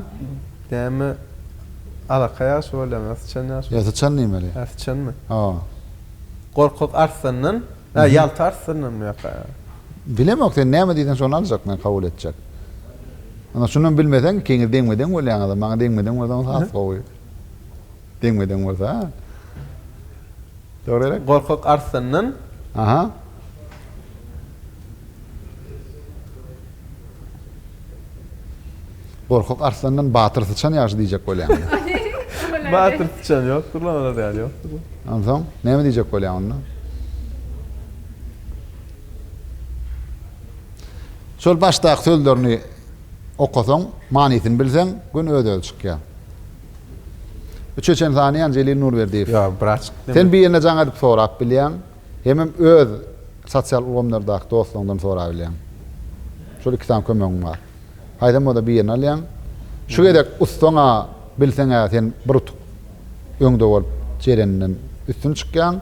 Demi alakaya söyleme. Sıçan yarısı. Ya sıçan nämeli? Sıçan mı? Ha. Korku artsanın. Yalt artsanın mı yakaya? Bilemok sen näme diýsen şonu aljak men kabul etjek. Ana şunu bilmeden keňi deňmeden bolýan adam, maňa deňmeden bolsa has gowy. Deňmeden bolsa. Dogry elek? Korku artsanın. Aha. Gorkak arslandan batır sıçan ýaşy diýjek bolýan. Batır tutacağım yoktur lan ona değerli yoktur. Anladım. Ne mi diyecek bolýan onu? Şol başdaky sözlerini okasaň, manysyny bilseň, gün öde ölçükýär. Üçüncü saniýan Jelil Nurberdiýew. Ya bırak. Sen bir ýerine jaň edip sorap bilýän, hemem öz sosial ugamlardaky dostlaryndan sorap bilýän. Şol iki tane kömegim bar. Haýda moda bir ýerine alýan. Şu gedek ustaňa bilseň sen bir öňde bolup jerenden üstüne çykýan.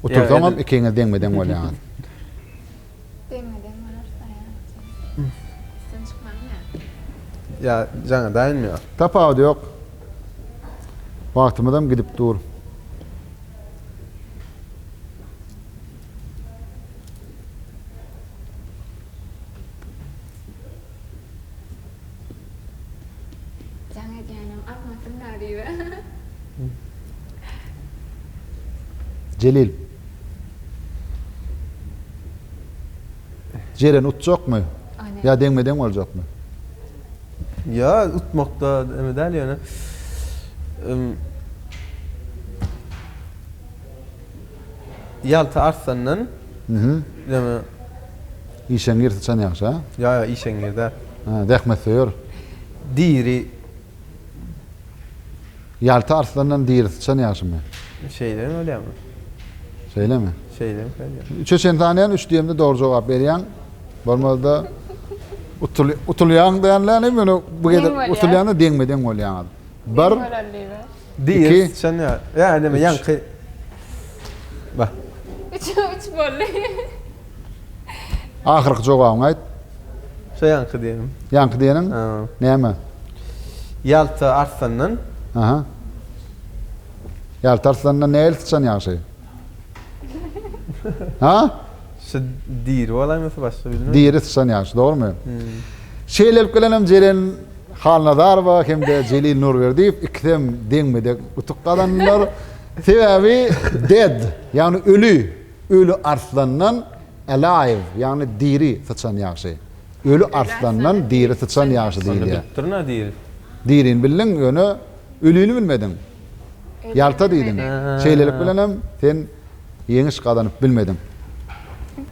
Otursaňam ikiňiz deňmeden bolýan. Demeden varsa ya. Sen çıkmam ya. Ya canı dayanmıyor. Tapawdy ýok. Wagtymydam gidip dur. Jangan diyanam atmasın diýdi. Jelil. Jeren utjokmy? Ya deňmeden boljakmy? Ya utmakta emedel yani. Yalta arsanın deme İşen girtçan ýaşy, ha? ya işengirde Ha, dähmet söýür. diri Yalta arslandan dirtçan ýaşymy? şeyden öyle mi? Söyleme. Şeyden öyle. Üçüncü tanıyan üç diyemde doğru cevap berýän. Bolmazda utulýan diýenler ne meni bu Deň gedek bolýar. utulýan da deňmeden bolýan. Bir Diri İki. sen ya. Ya deme yankı. Bak. Üç bolly. ahyrky jogabyň aýt. Şey yankı diyelim. Ýanky diýeniň Ha. näme? Yalta arsanın Aha. Yalta arslandan näle tutsan ýaşy? Ha? şu diri olay mı başka bilmiyorum. Diýeri tutsan ýaşy, dogrymy? Şeýlep gelenem Jeren Halnadar we hemde Jelil Nurberdiýew ikisem deňmede utuklanlar. Sebebi dead, yani ölü arslandan alive, yani diri tutsan ýaşy. Ölü arslandan diri tutsan ýaşy diýilýär. Turna diri. Dirin bildiň ýöne ölüni bilmedin. Yalta diýdin. Şeýlelik bilenem sen ýeňiş gazanyp bilmedin.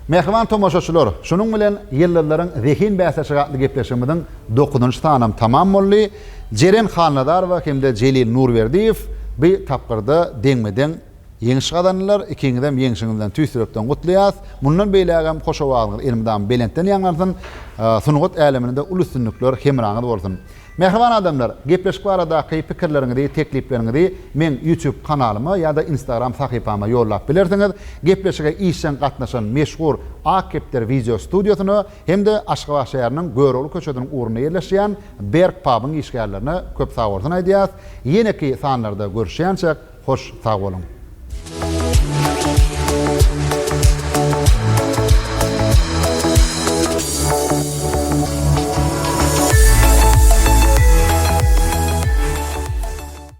Mehriban tomoşaçylar, şunun bilen ýyllarlaryň zehin bäsesi gatly gepleşimimiň 9-njy sanam tamam boldy. Jeren Halnadar we hemde Jelil Nurberdiýew bir tapgyrda deňmeden ýeňiş gazandylar, ikiňizem ýeňişiňizden tüýsürepden gutlaýas. Mundan beýlegem hoşawalyň elimden belentden ýaňarsyn, sunugat äleminde ulus-sünnükler hemraňyz bolsun. Mehriban adamlar, gepleşik barada pikirleriňizi, teklipleriňizi men YouTube kanalyma ýa-da Instagram sahypama ýollap bilersiňiz. Gepleşige işen gatnaşan meşhur Akepler Video Studiosyny hemde Aşgabat şäheriniň Göröwli köçediniň uruny ýerleşýän Berk Pubyň işgärlerini köp sag bolsun aýdýas. Ýene-ki sanlarda görüşýänçek hoş sag bolun.